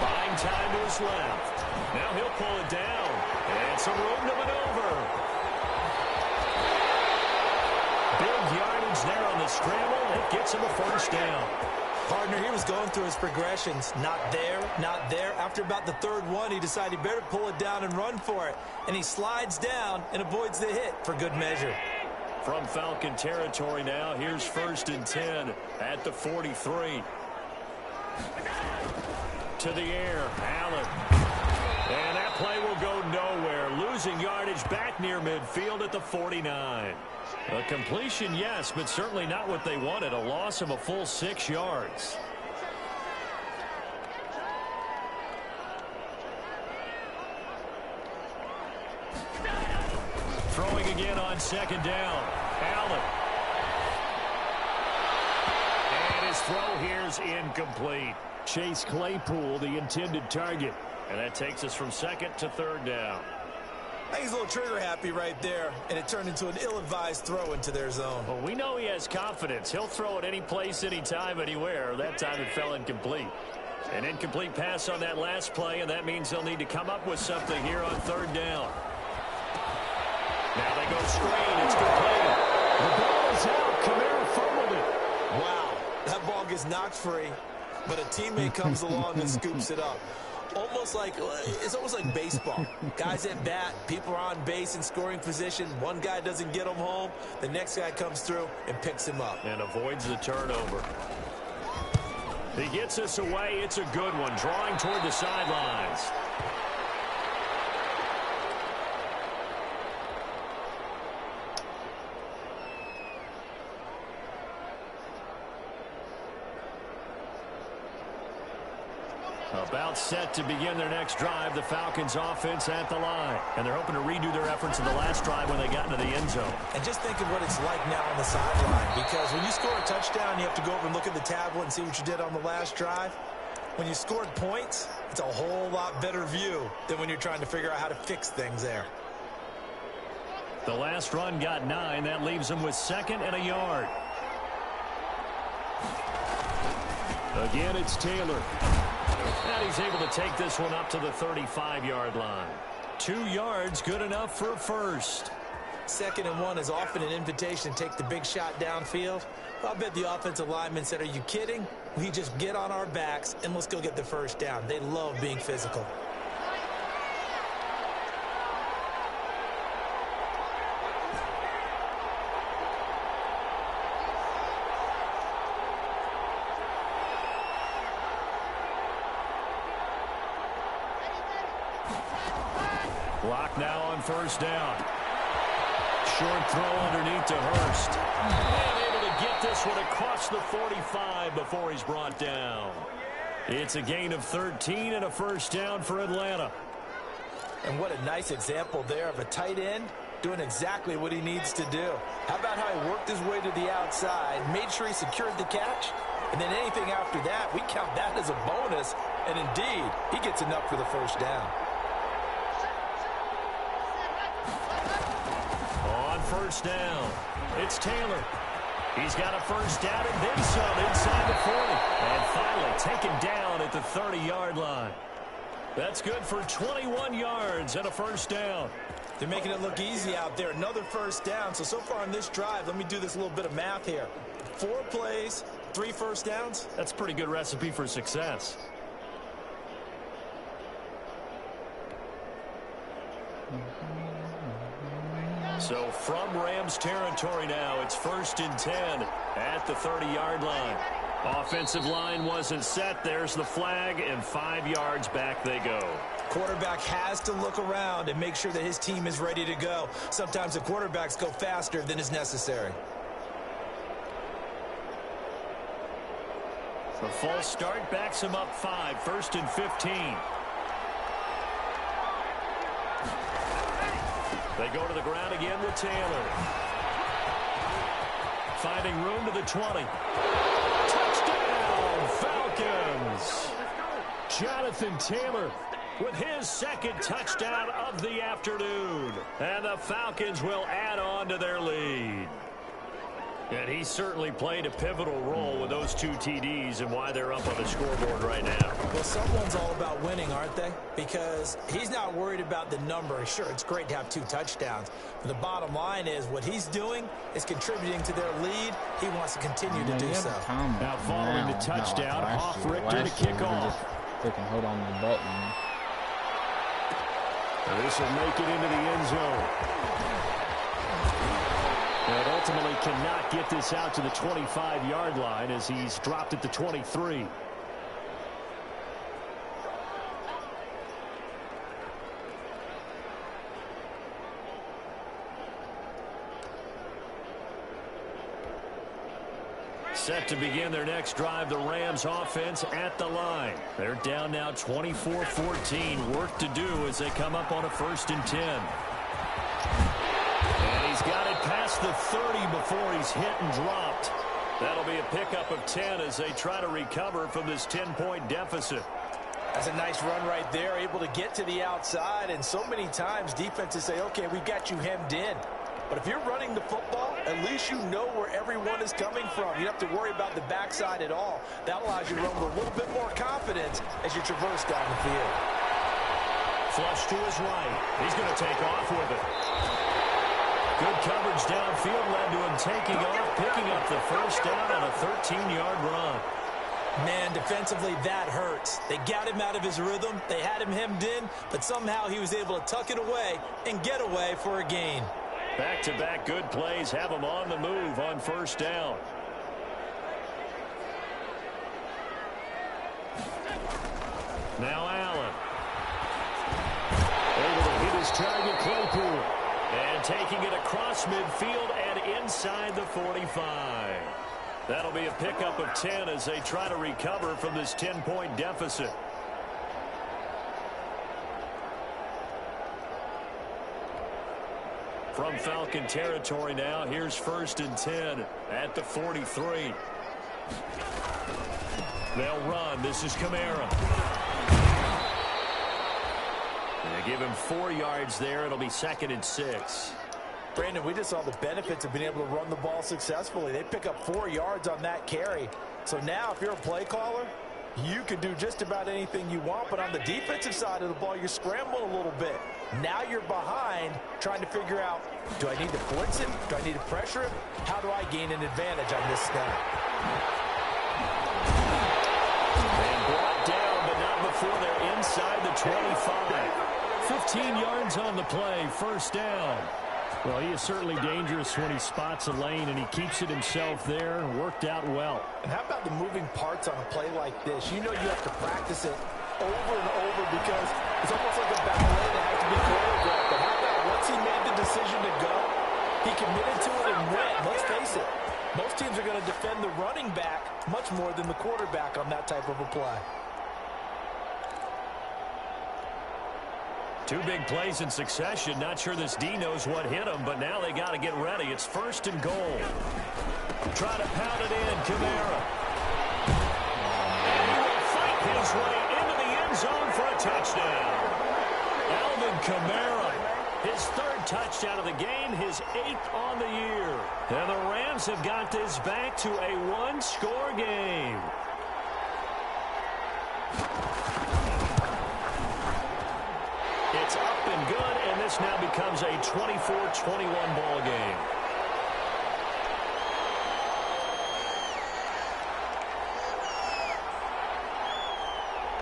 Speaker 2: Buying time to his left. Now he'll pull it down. And some room to maneuver. Big yardage there on the scramble. It gets him a 1st down.
Speaker 3: Partner, he was going through his progressions. Not there, not there. After about the 3rd one, he decided he better pull it down and run for it. And he slides down and avoids the hit for good measure.
Speaker 2: From Falcon territory now, here's 1st and 10 at the 43. To the air, Allen. And that play will go nowhere. Losing yardage back near midfield at the 49. A completion, yes, but certainly not what they wanted. A loss of a full 6 yards. Throwing again on 2nd down. Allen. And his throw here's incomplete. Chase Claypool, the intended target. And that takes us from 2nd to 3rd down.
Speaker 3: I think he's a little trigger happy right there, and it turned into an ill-advised throw into their zone.
Speaker 2: Well, we know he has confidence. He'll throw it any place, anytime, anywhere. That time it fell incomplete. An incomplete pass on that last play, and that means they'll need to come up with something here on 3rd down. Now they go screen. It's complete. The ball is out. Kamara fumbled it.
Speaker 3: Wow, that ball gets knocked free, but a teammate comes along and scoops it up. It's almost like baseball. Guys at bat, people are on base in scoring position. One guy doesn't get him home. The next guy comes through and picks him up.
Speaker 2: And avoids the turnover. He gets us away. It's a good one. Drawing toward the sidelines. About set to begin their next drive. The Falcons offense at the line. And they're hoping to redo their efforts in the last drive when they got into the end zone.
Speaker 3: And just think of what it's like now on the sideline. Because when you score a touchdown, you have to go over and look at the tablet and see what you did on the last drive. When you scored points, it's a whole lot better view than when you're trying to figure out how to fix things there.
Speaker 2: The last run got 9. That leaves him with 2nd and a yard. Again, it's Taylor. And he's able to take this one up to the 35-yard line. 2 yards, good enough for a first.
Speaker 3: 2nd and 1 is often an invitation to take the big shot downfield. Well, I bet the offensive lineman said, are you kidding? We just get on our backs and let's go get the first down. They love being physical.
Speaker 2: Block now on first down. Short throw underneath to Hurst. And able to get this one across the 45 before he's brought down. It's a gain of 13 and a first down for Atlanta.
Speaker 3: And what a nice example there of a tight end doing exactly what he needs to do. How about how he worked his way to the outside, made sure he secured the catch, and then anything after that, we count that as a bonus. And indeed, he gets enough for the first down.
Speaker 2: First down. It's Taylor. He's got a first down and then some inside the 40. And finally taken down at the 30-yard line. That's good for 21 yards and a first down.
Speaker 3: They're making it look easy out there. Another first down. So far on this drive, let me do this little bit of math here. 4 plays, 3 first downs.
Speaker 2: That's a pretty good recipe for success. So from Rams territory now, it's 1st and 10 at the 30-yard line. Offensive line wasn't set. There's the flag, and 5 yards back they go.
Speaker 3: Quarterback has to look around and make sure that his team is ready to go. Sometimes the quarterbacks go faster than is necessary.
Speaker 2: The false start backs him up 5, 1st and 15. They go to the ground again with Taylor. Finding room to the 20. Touchdown, Falcons! Jonathan Taylor with his 2nd touchdown of the afternoon. And the Falcons will add on to their lead. And he certainly played a pivotal role with those 2 TDs and why they're up on the scoreboard right now.
Speaker 3: Well, someone's all about winning, aren't they? Because he's not worried about the number. Sure, it's great to have 2 touchdowns. But the bottom line is what he's doing is contributing to their lead. He wants to continue to do so.
Speaker 2: Now following the touchdown, off Richter to kick off.
Speaker 1: They can hold on the button.
Speaker 2: This will make it into the end zone. And ultimately cannot get this out to the 25-yard line as he's dropped at the 23. Set to begin their next drive, the Rams offense at the line. They're down now 24-14. Work to do as they come up on a 1st and 10. And he's got it past the 30 before he's hit and dropped. That'll be a pickup of 10 as they try to recover from this 10-point deficit.
Speaker 3: That's a nice run right there, able to get to the outside. And so many times defenses say, okay, we've got you hemmed in. But if you're running the football, at least you know where everyone is coming from. You don't have to worry about the backside at all. That allows you to run with a little bit more confidence as you traverse down the field.
Speaker 2: Flush to his right. He's going to take off with it. Good coverage downfield led to him taking off, picking up the first down on a 13-yard run.
Speaker 3: Man, defensively, that hurts. They got him out of his rhythm. They had him hemmed in, but somehow he was able to tuck it away and get away for a gain.
Speaker 2: Back-to-back good plays have him on the move on first down. Now Allen. Able to hit his target, Claypool. And taking it across midfield and inside the 45. That'll be a pickup of 10 as they try to recover from this 10-point deficit. From Falcon territory now, here's 1st and 10 at the 43. They'll run. This is Kamara. They give him 4 yards there. It'll be 2nd and 6.
Speaker 3: Brandon, we just saw the benefits of being able to run the ball successfully. They pick up 4 yards on that carry. So now if you're a play caller, you can do just about anything you want, but on the defensive side of the ball, you're scrambling a little bit. Now you're behind trying to figure out, do I need to blitz him? Do I need to pressure him? How do I gain an advantage on this snap?
Speaker 2: And brought down, but not before they're inside the 25. 15 yards on the play, first down. Well, he is certainly dangerous when he spots a lane, and he keeps it himself there and worked out well.
Speaker 3: And how about the moving parts on a play like this? You know you have to practice it over and over because it's almost like a ballet that has to be choreographed. But how about once he made the decision to go, he committed to it and went. Let's face it, most teams are going to defend the running back much more than the quarterback on that type of a play.
Speaker 2: 2 big plays in succession. Not sure this D knows what hit him, but now they got to get ready. It's first and goal. Try to pound it in, Kamara. And he will fight his way into the end zone for a touchdown. Alvin Kamara, his 3rd touchdown of the game, his 8th on the year. And the Rams have got this back to a 1-score game. It's up and good, and this now becomes a 24-21 ball game.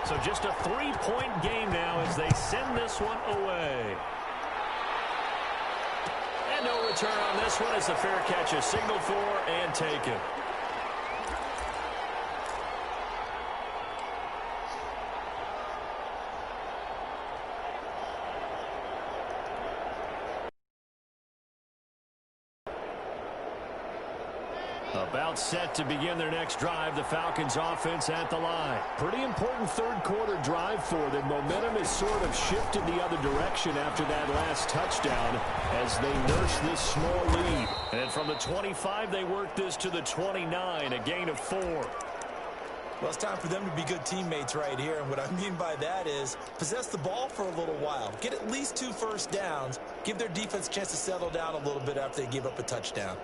Speaker 2: So just a 3-point game now as they send this one away. And no return on this one as the fair catch is signaled for and taken. About set to begin their next drive, the Falcons offense at the line. Pretty important 3rd quarter drive for them. Momentum has sort of shifted the other direction after that last touchdown as they nurse this small lead. And from the 25, they work this to the 29, a gain of 4.
Speaker 3: Well, it's time for them to be good teammates right here. And what I mean by that is possess the ball for a little while. Get at least 2 first downs. Give their defense a chance to settle down a little bit after they give up a touchdown.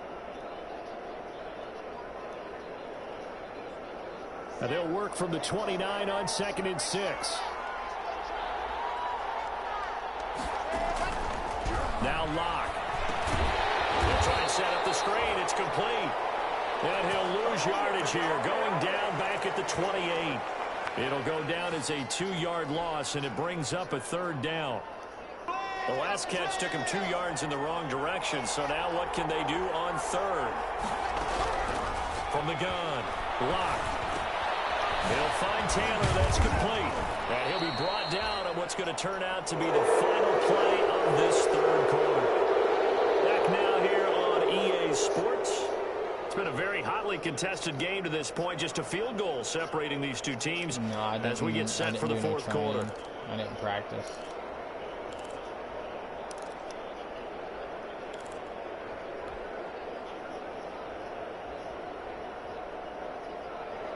Speaker 2: And they'll work from the 29 on 2nd and 6. Now Locke. He'll try and set up the screen. It's complete. And he'll lose yardage here. Going down back at the 28. It'll go down as a 2-yard loss, and it brings up a 3rd down. The last catch took him 2 yards in the wrong direction, so now what can they do on 3rd? From the gun, Locke. He'll find Taylor. That's complete. And he'll be brought down on what's going to turn out to be the final play of this 3rd quarter. Back now here on EA Sports. It's been a very hotly contested game to this point. Just a field goal separating these 2 teams as we get set for the 4th quarter.
Speaker 1: I didn't practice.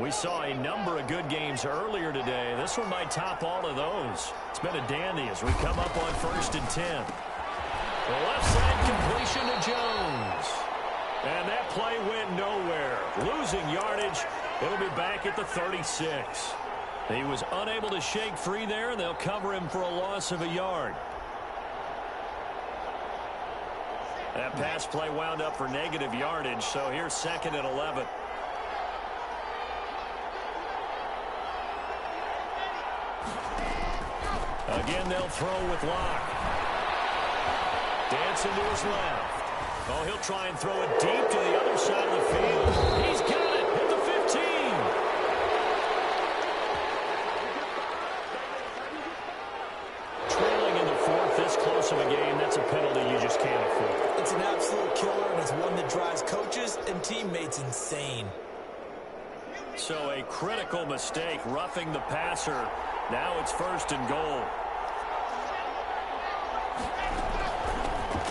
Speaker 2: We saw a number of good games earlier today. This one might top all of those. It's been a dandy as we come up on 1st and 10. The left side completion to Jones. And that play went nowhere. Losing yardage. It'll be back at the 36. He was unable to shake free there, and they'll cover him for a loss of a yard. That pass play wound up for negative yardage, so here's 2nd and 11. Again, they'll throw with Locke. Dancing to his left. Oh, he'll try and throw it deep to the other side of the field. He's got it at the 15. Trailing in the 4th, this close of a game, that's a penalty you just can't afford.
Speaker 3: It's an absolute killer, and it's one that drives coaches and teammates insane.
Speaker 2: So a critical mistake, roughing the passer. Now it's 1st and goal.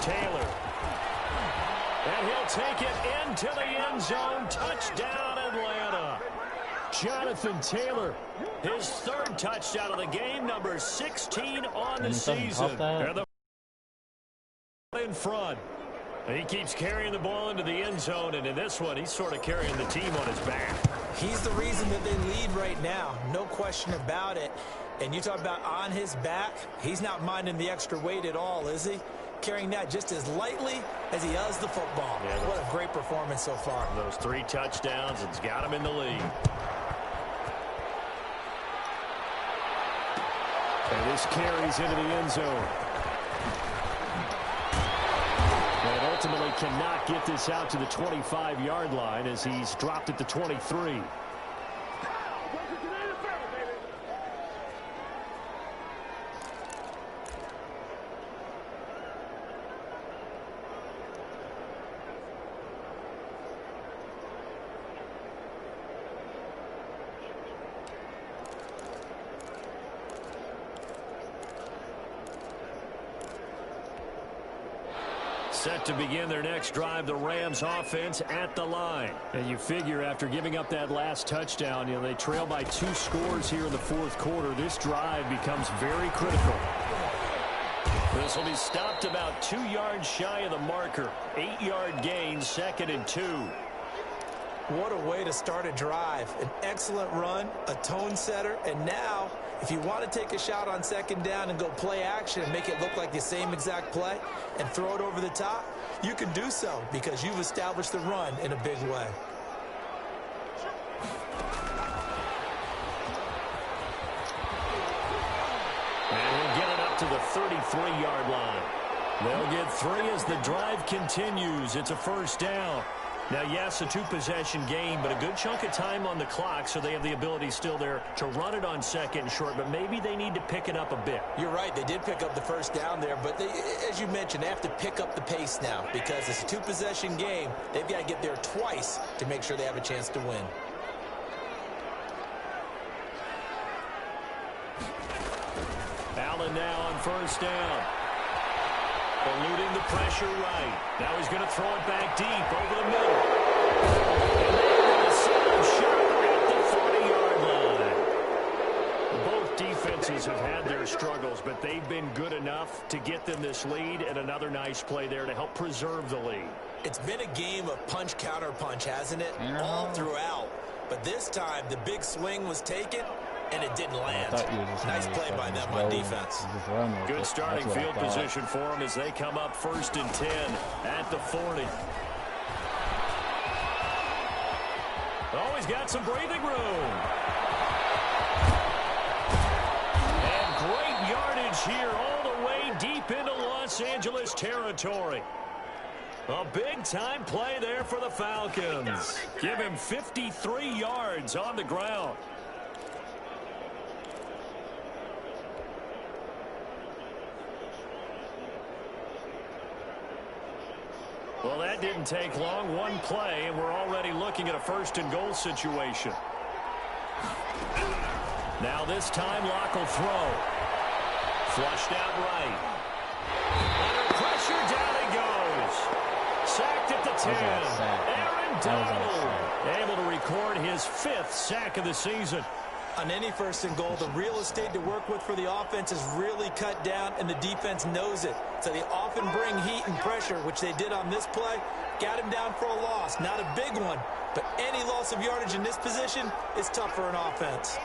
Speaker 2: Taylor. And he'll take it into the end zone. Touchdown, Atlanta. Jonathan Taylor, his 3rd touchdown of the game, number 16 on the season. And the in front. He keeps carrying the ball into the end zone, and in this one, he's sort of carrying the team on his back.
Speaker 3: He's the reason that they lead right now, no question about it. And you talk about on his back, he's not minding the extra weight at all, is he? Carrying that just as lightly as he does the football. Yeah, what a great performance so far.
Speaker 2: Those 3 touchdowns, it's got him in the lead. And this carries into the end zone. But ultimately cannot get this out to the 25-yard line as he's dropped at the 23. Set to begin their next drive, the Rams offense at the line. And you figure after giving up that last touchdown, they trail by 2 scores here in the 4th quarter. This drive becomes very critical. This will be stopped about 2 yards shy of the marker. 8-yard gain, 2nd and 2.
Speaker 3: What a way to start a drive. An excellent run, a tone setter, and now if you want to take a shot on 2nd down and go play action and make it look like the same exact play and throw it over the top, you can do so because you've established the run in a big way.
Speaker 2: And we'll get it up to the 33-yard line. They'll get 3 as the drive continues. It's a 1st down. Now, yes, a 2-possession game, but a good chunk of time on the clock, so they have the ability still there to run it on 2nd and short, but maybe they need to pick it up a bit.
Speaker 3: You're right. They did pick up the 1st down there, but they, as you mentioned, they have to pick up the pace now because it's a 2-possession game. They've got to get there twice to make sure they have a chance to win.
Speaker 2: Allen now on 1st down. Eluding the pressure right. Now he's going to throw it back deep over the middle. And they're going to set him short at the 40-yard line. Both defenses have had their struggles, but they've been good enough to get them this lead, and another nice play there to help preserve the lead.
Speaker 3: It's been a game of punch-counter-punch, hasn't it? All throughout. But this time, the big swing was taken, and it didn't land. Nice play by them on defense.
Speaker 2: Good starting field position for them as they come up 1st and 10 at the 40. Oh, he's got some breathing room. And great yardage here all the way deep into Los Angeles territory. A big-time play there for the Falcons. Give him 53 yards on the ground. Well, that didn't take long. 1 play, and we're already looking at a 1st and goal situation. Now this time, Locke will throw. Flushed out right. Under pressure, down he goes. Sacked at the 10. Aaron Donald able to record his 5th sack of the season.
Speaker 3: On any 1st and goal, the real estate to work with for the offense is really cut down, and the defense knows it. So they often bring heat and pressure, which they did on this play. Got him down for a loss. Not a big one, but any loss of yardage in this position is tough for an offense.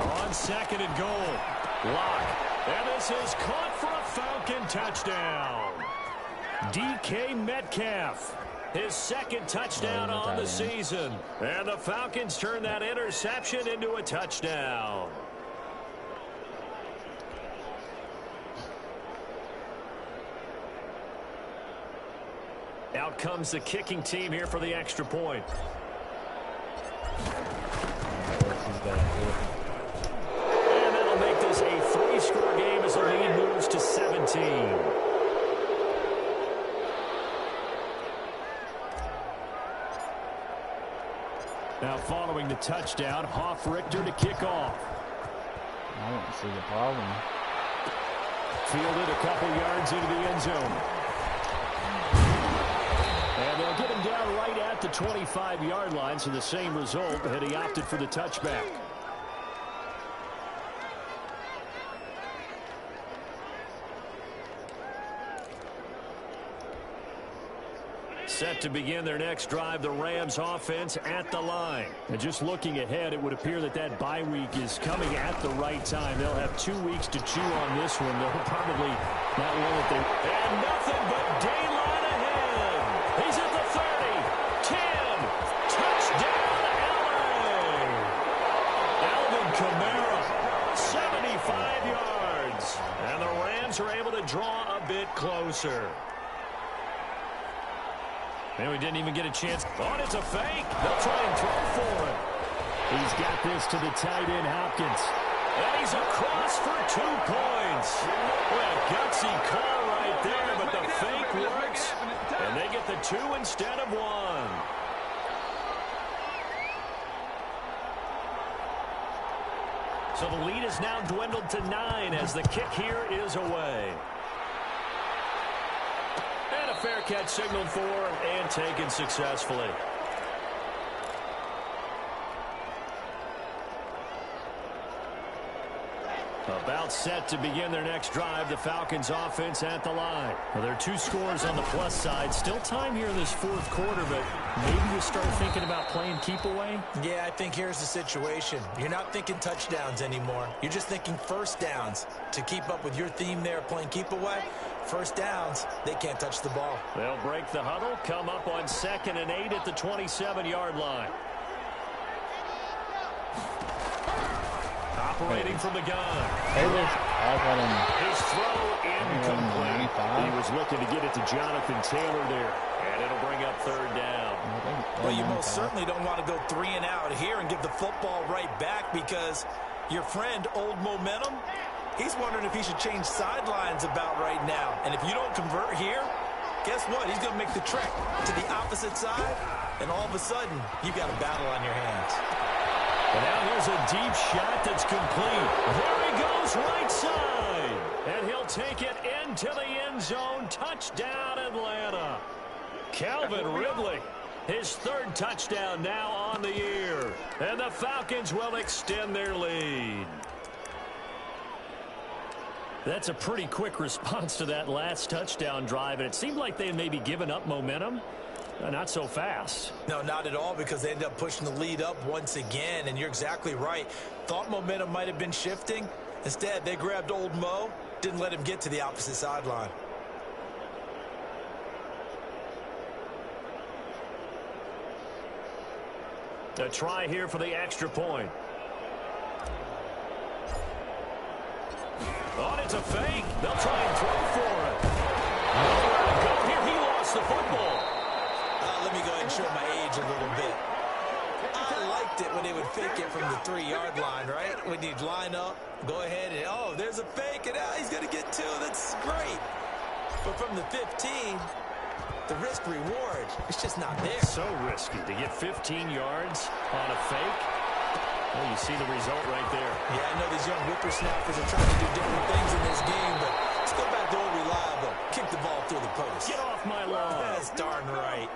Speaker 2: On 2nd and goal, Locke. And this is caught for a Falcon touchdown. DK Metcalf. His 2nd touchdown on the season. And the Falcons turn that interception into a touchdown. Out comes the kicking team here for the extra point. And that'll make this a 3-score game as the lead moves to 17. Now following the touchdown, Hoff-Richter to kick off.
Speaker 1: I don't see the problem.
Speaker 2: Fielded a couple yards into the end zone. And they'll get him down right at the 25-yard line, so the same result, had he opted for the touchback. Set to begin their next drive, the Rams offense at the line. And just looking ahead, it would appear that that bye week is coming at the right time. They'll have 2 weeks to chew on this one. They'll probably not one that they... And nothing but daylight ahead. He's at the 30, 10, touchdown, LA. Alvin Kamara, 75 yards. And the Rams are able to draw a bit closer. And we didn't even get a chance. Oh, it's a fake. They'll try and throw for it. He's got this to the tight end, Hopkins. And he's across for 2 points. Well, gutsy call right there, but the fake works. And they get the 2 instead of 1. So the lead is now dwindled to 9 as the kick here is away. And a fair catch signaled for and taken successfully. About set to begin their next drive, the Falcons offense at the line. Well, there are 2 scores on the plus side. Still time here in this 4th quarter, but maybe you start thinking about playing keep away?
Speaker 3: Yeah, I think here's the situation. You're not thinking touchdowns anymore. You're just thinking first downs. To keep up with your theme there, playing keep away, first downs, they can't touch the ball.
Speaker 2: They'll break the huddle, come up on 2nd and 8 at the 27-yard line. Operating from the gun. His throw incomplete. He was looking to get it to Jonathan Taylor there. And it'll bring up 3rd down.
Speaker 3: Well, you most certainly don't want to go 3 and out here and give the football right back because your friend, Old Momentum, he's wondering if he should change sidelines about right now. And if you don't convert here, guess what? He's going to make the trek to the opposite side. And all of a sudden, you've got a battle on your hands.
Speaker 2: And now here's a deep shot that's complete. There he goes, right side. And he'll take it into the end zone. Touchdown, Atlanta. Calvin Ridley, his 3rd touchdown now on the year. And the Falcons will extend their lead. That's a pretty quick response to that last touchdown drive. And it seemed like they had maybe given up momentum. Not so fast.
Speaker 3: No, not at all, because they ended up pushing the lead up once again, and you're exactly right. Thought momentum might have been shifting. Instead, they grabbed Old Mo, didn't let him get to the opposite sideline.
Speaker 2: A try here for the extra point. Oh, it's a fake. They'll try and throw for it. Nowhere to go here. He lost the football.
Speaker 3: Let me go ahead and show my age a little bit. I liked it when they would fake it from the 3-yard line, right? When you'd line up, go ahead and, oh, there's a fake, and he's going to get 2. That's great. But from the 15, the risk-reward, it's just not there.
Speaker 2: So risky to get 15 yards on a fake. Well, you see the result right there.
Speaker 3: Yeah, I know these young whippersnappers are trying to do different things in this game, but let's go back to old reliable. Kick the ball through the post.
Speaker 2: Get off my lawn.
Speaker 3: That's darn right.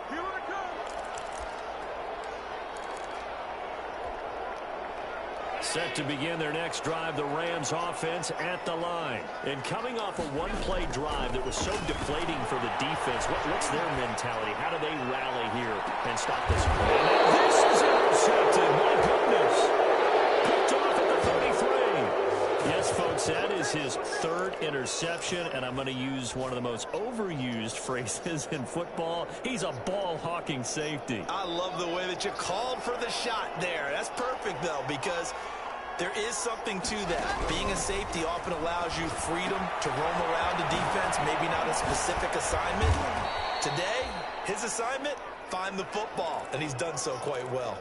Speaker 2: Set to begin their next drive, the Rams offense at the line. And coming off a 1-play drive that was so deflating for the defense, what's their mentality? How do they rally here and stop this? This is intercepted. My goodness. Picked off at the 33. Yes, folks, that is his 3rd interception, and I'm going to use one of the most overused phrases in football. He's a ball-hawking safety.
Speaker 3: I love the way that you called for the shot there. That's perfect, though, because there is something to that. Being a safety often allows you freedom to roam around a defense, maybe not a specific assignment. Today, his assignment, find the football, and he's done so quite well.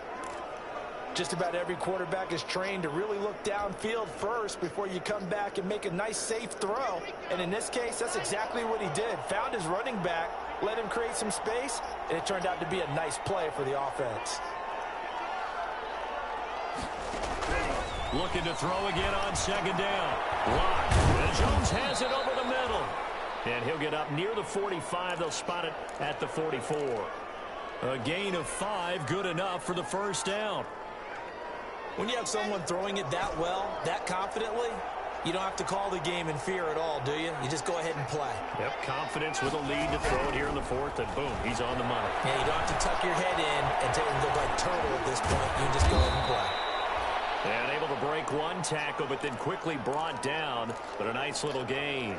Speaker 3: Just about every quarterback is trained to really look downfield first before you come back and make a nice, safe throw. And in this case, that's exactly what he did. Found his running back, let him create some space, and it turned out to be a nice play for the offense.
Speaker 2: Looking to throw again on 2nd down. Lock. And Jones has it over the middle. And he'll get up near the 45. They'll spot it at the 44. A gain of 5, good enough for the 1st down.
Speaker 3: When you have someone throwing it that well, that confidently, You don't have to call the game in fear at all, do you? You just go ahead and play.
Speaker 2: Yep, confidence with a lead to throw it here in the fourth, and boom, he's on the money.
Speaker 3: Yeah, you don't have to tuck your head in and take and go like turtle at this point. You can just go ahead and play.
Speaker 2: And able to break one tackle, but then quickly brought down, but a nice little gain.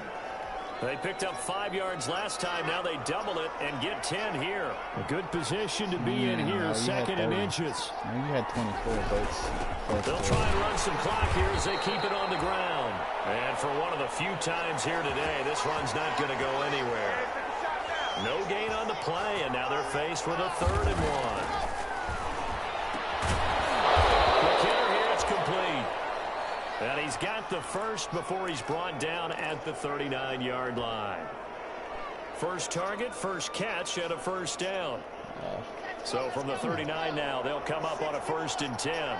Speaker 2: They picked up 5 yards last time. Now they double it and get 10 here. A good position to be in here, second and inches.
Speaker 1: You had 24 votes.
Speaker 2: They'll try and run some clock here as they keep it on the ground. And for one of the few times here today, this run's not going to go anywhere. No gain on the play, and now they're faced with a 3rd and 1. Complete. And he's got the first before he's brought down at the 39-yard line. First target, first catch, and a first down. So from the 39 now, they'll come up on a 1st and 10.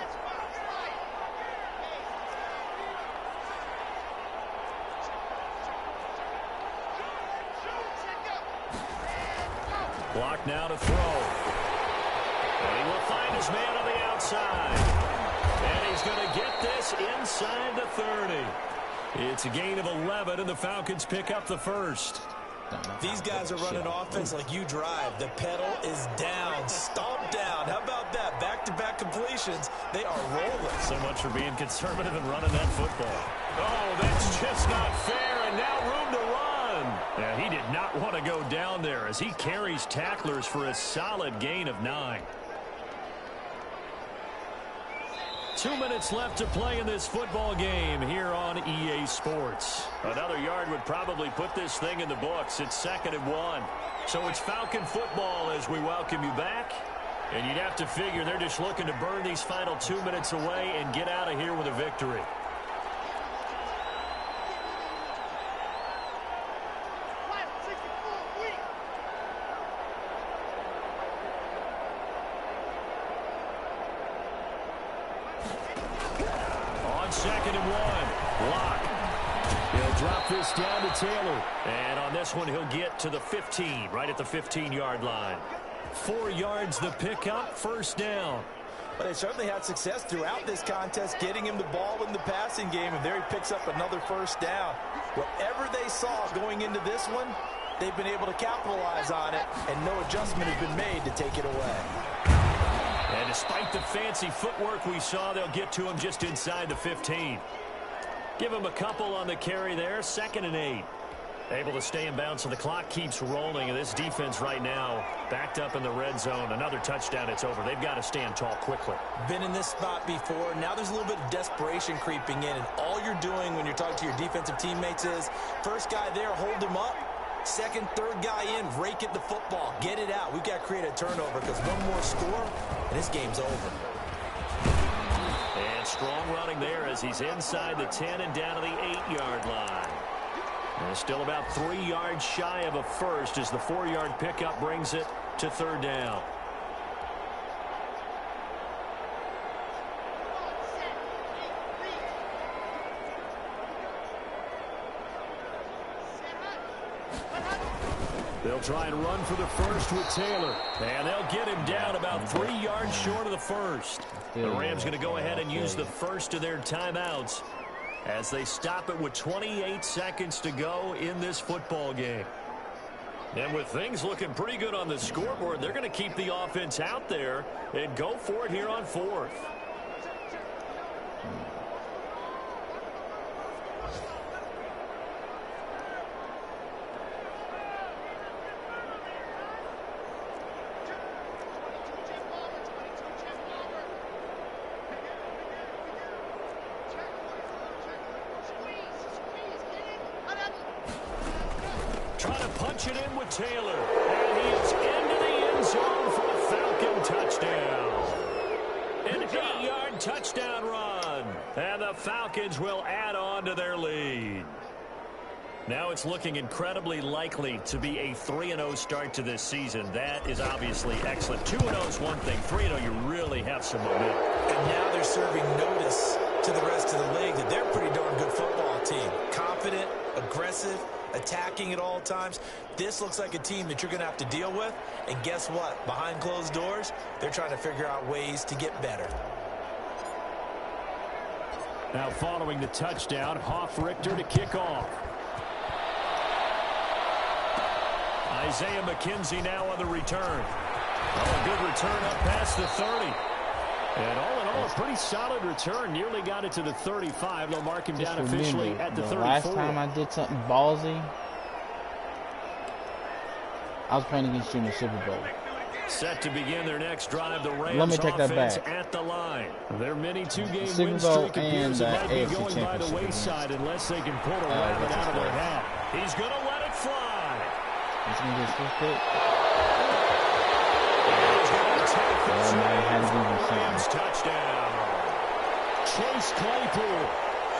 Speaker 2: Block now to throw. And he will find his man on the outside. And he's going to get this inside the 30. It's a gain of 11, and the Falcons pick up the first.
Speaker 3: These guys are running offense like you drive. The pedal is down, stomped down. How about that? Back-to-back completions. They are rolling.
Speaker 2: So much for being conservative and running that football. Oh, that's just not fair, and now room to run. Yeah, he did not want to go down there as he carries tacklers for a solid gain of 9. 2 minutes left to play in this football game here on EA Sports. Another yard would probably put this thing in the books. It's 2nd and 1. So it's Falcon football as we welcome you back. And you'd have to figure they're just looking to burn these final 2 minutes away and get out of here with a victory. On 2nd and 1, Lock. He'll drop this down to Taylor. And on this one, he'll get to the 15, right at the 15-yard line. 4 yards the pickup, first down.
Speaker 3: But they certainly had success throughout this contest, getting him the ball in the passing game, and there he picks up another first down. Whatever they saw going into this one, they've been able to capitalize on it, and no adjustment has been made to take it away.
Speaker 2: And despite the fancy footwork we saw, they'll get to him just inside the 15. Give him a couple on the carry there, 2nd and 8. Able to stay in bounds, so the clock keeps rolling, and this defense right now backed up in the red zone. Another touchdown, it's over. They've got to stand tall quickly.
Speaker 3: Been in this spot before. Now there's a little bit of desperation creeping in, and all you're doing when you're talking to your defensive teammates is, first guy there, hold him up. Second, third guy in, rake at the football. Get it out. We've got to create a turnover because one more score, and this game's over.
Speaker 2: And strong running there as he's inside the 10 and down to the 8-yard line. And still about 3 yards shy of a first as the 4-yard pickup brings it to 3rd down. They'll try and run for the first with Taylor. And they'll get him down about 3 yards short of the first. The Rams going to go ahead and use the first of their timeouts as they stop it with 28 seconds to go in this football game. And with things looking pretty good on the scoreboard, they're going to keep the offense out there and go for it here on 4th. Trying to punch it in with Taylor. And he is into the end zone for a Falcon touchdown. An 8-yard touchdown run. And the Falcons will add on to their lead. Now it's looking incredibly likely to be a 3-0 start to this season. That is obviously excellent. 2-0 is one thing. 3-0, you really have some momentum.
Speaker 3: And now they're serving notice to the rest of the league that they're a pretty darn good football team. Confident, aggressive, attacking at all times. This looks like a team that you're going to have to deal with. And guess what? Behind closed doors, they're trying to figure out ways to get better.
Speaker 2: Now following the touchdown, Richter to kick off. Isaiah McKenzie now on the return. Oh, a good return up past the 30. And all in all, a pretty solid return. Nearly got it to the 35. They'll mark him down officially at the 34.
Speaker 1: Last time I did something ballsy, I was playing against you in the Super Bowl.
Speaker 2: Set to begin their next drive, the Rams
Speaker 1: Let me take that back.
Speaker 2: At the line. Their mini two-game
Speaker 1: Super
Speaker 2: win
Speaker 1: Bowl
Speaker 2: streak appears
Speaker 1: and
Speaker 2: it might be
Speaker 1: AFC
Speaker 2: going by the
Speaker 1: Championship
Speaker 2: wayside unless they can pull a rabbit out of their hat. He's going to let it fly.
Speaker 1: He's going to get his pick.
Speaker 2: He's going to take this
Speaker 1: Rams
Speaker 2: touchdown. Chase Claypool,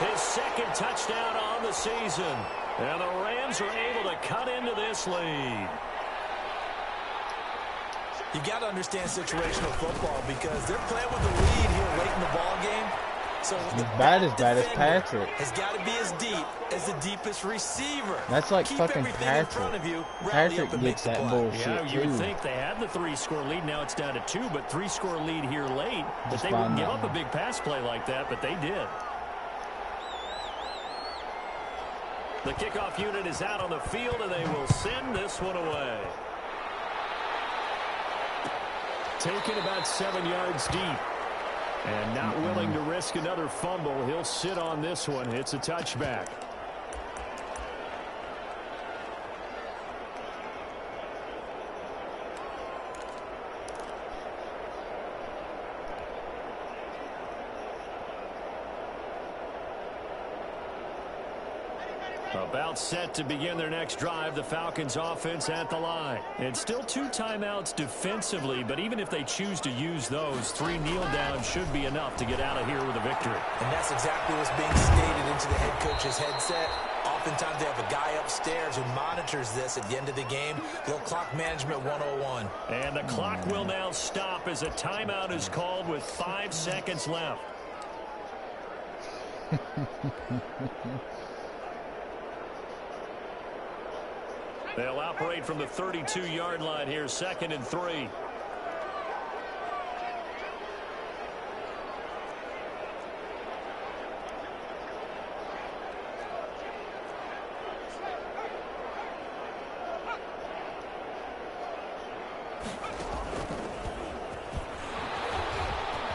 Speaker 2: his second touchdown on the season. And the Rams are able to cut into this lead.
Speaker 3: You got to understand situational football because they're playing with the lead here late in the ball game. So
Speaker 1: bad as Patrick
Speaker 3: has got to be as deep as the deepest receiver.
Speaker 1: That's like
Speaker 3: Keep
Speaker 1: fucking
Speaker 3: Patrick.
Speaker 1: Patrick gets that bullshit
Speaker 2: Yeah, you would
Speaker 1: too.
Speaker 2: think they had the 3-score lead. Now it's down to 2, but 3-score lead here late. But they wouldn't give up a big pass play like that, but they did. The kickoff unit is out on the field, and they will send this one away. Taken about 7 yards deep. And not willing to risk another fumble. He'll sit on this one. It's a touchback. About set to begin their next drive, the Falcons offense at the line. And still 2 timeouts defensively, but even if they choose to use those, 3 kneel downs should be enough to get out of here with a victory.
Speaker 3: And that's exactly what's being stated into the head coach's headset. Oftentimes they have a guy upstairs who monitors this at the end of the game. Little clock management 101.
Speaker 2: And the clock will now stop as a timeout is called with 5 seconds left. They'll operate from the 32-yard line here, 2nd and 3.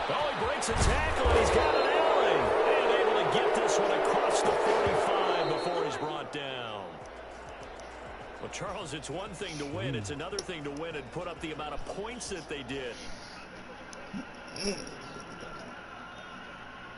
Speaker 2: Oh, he breaks a tackle, and he's got an alley. And able to get this one across the 45 before he's brought down. Well, Charles, it's one thing to win. It's another thing to win and put up the amount of points that they did.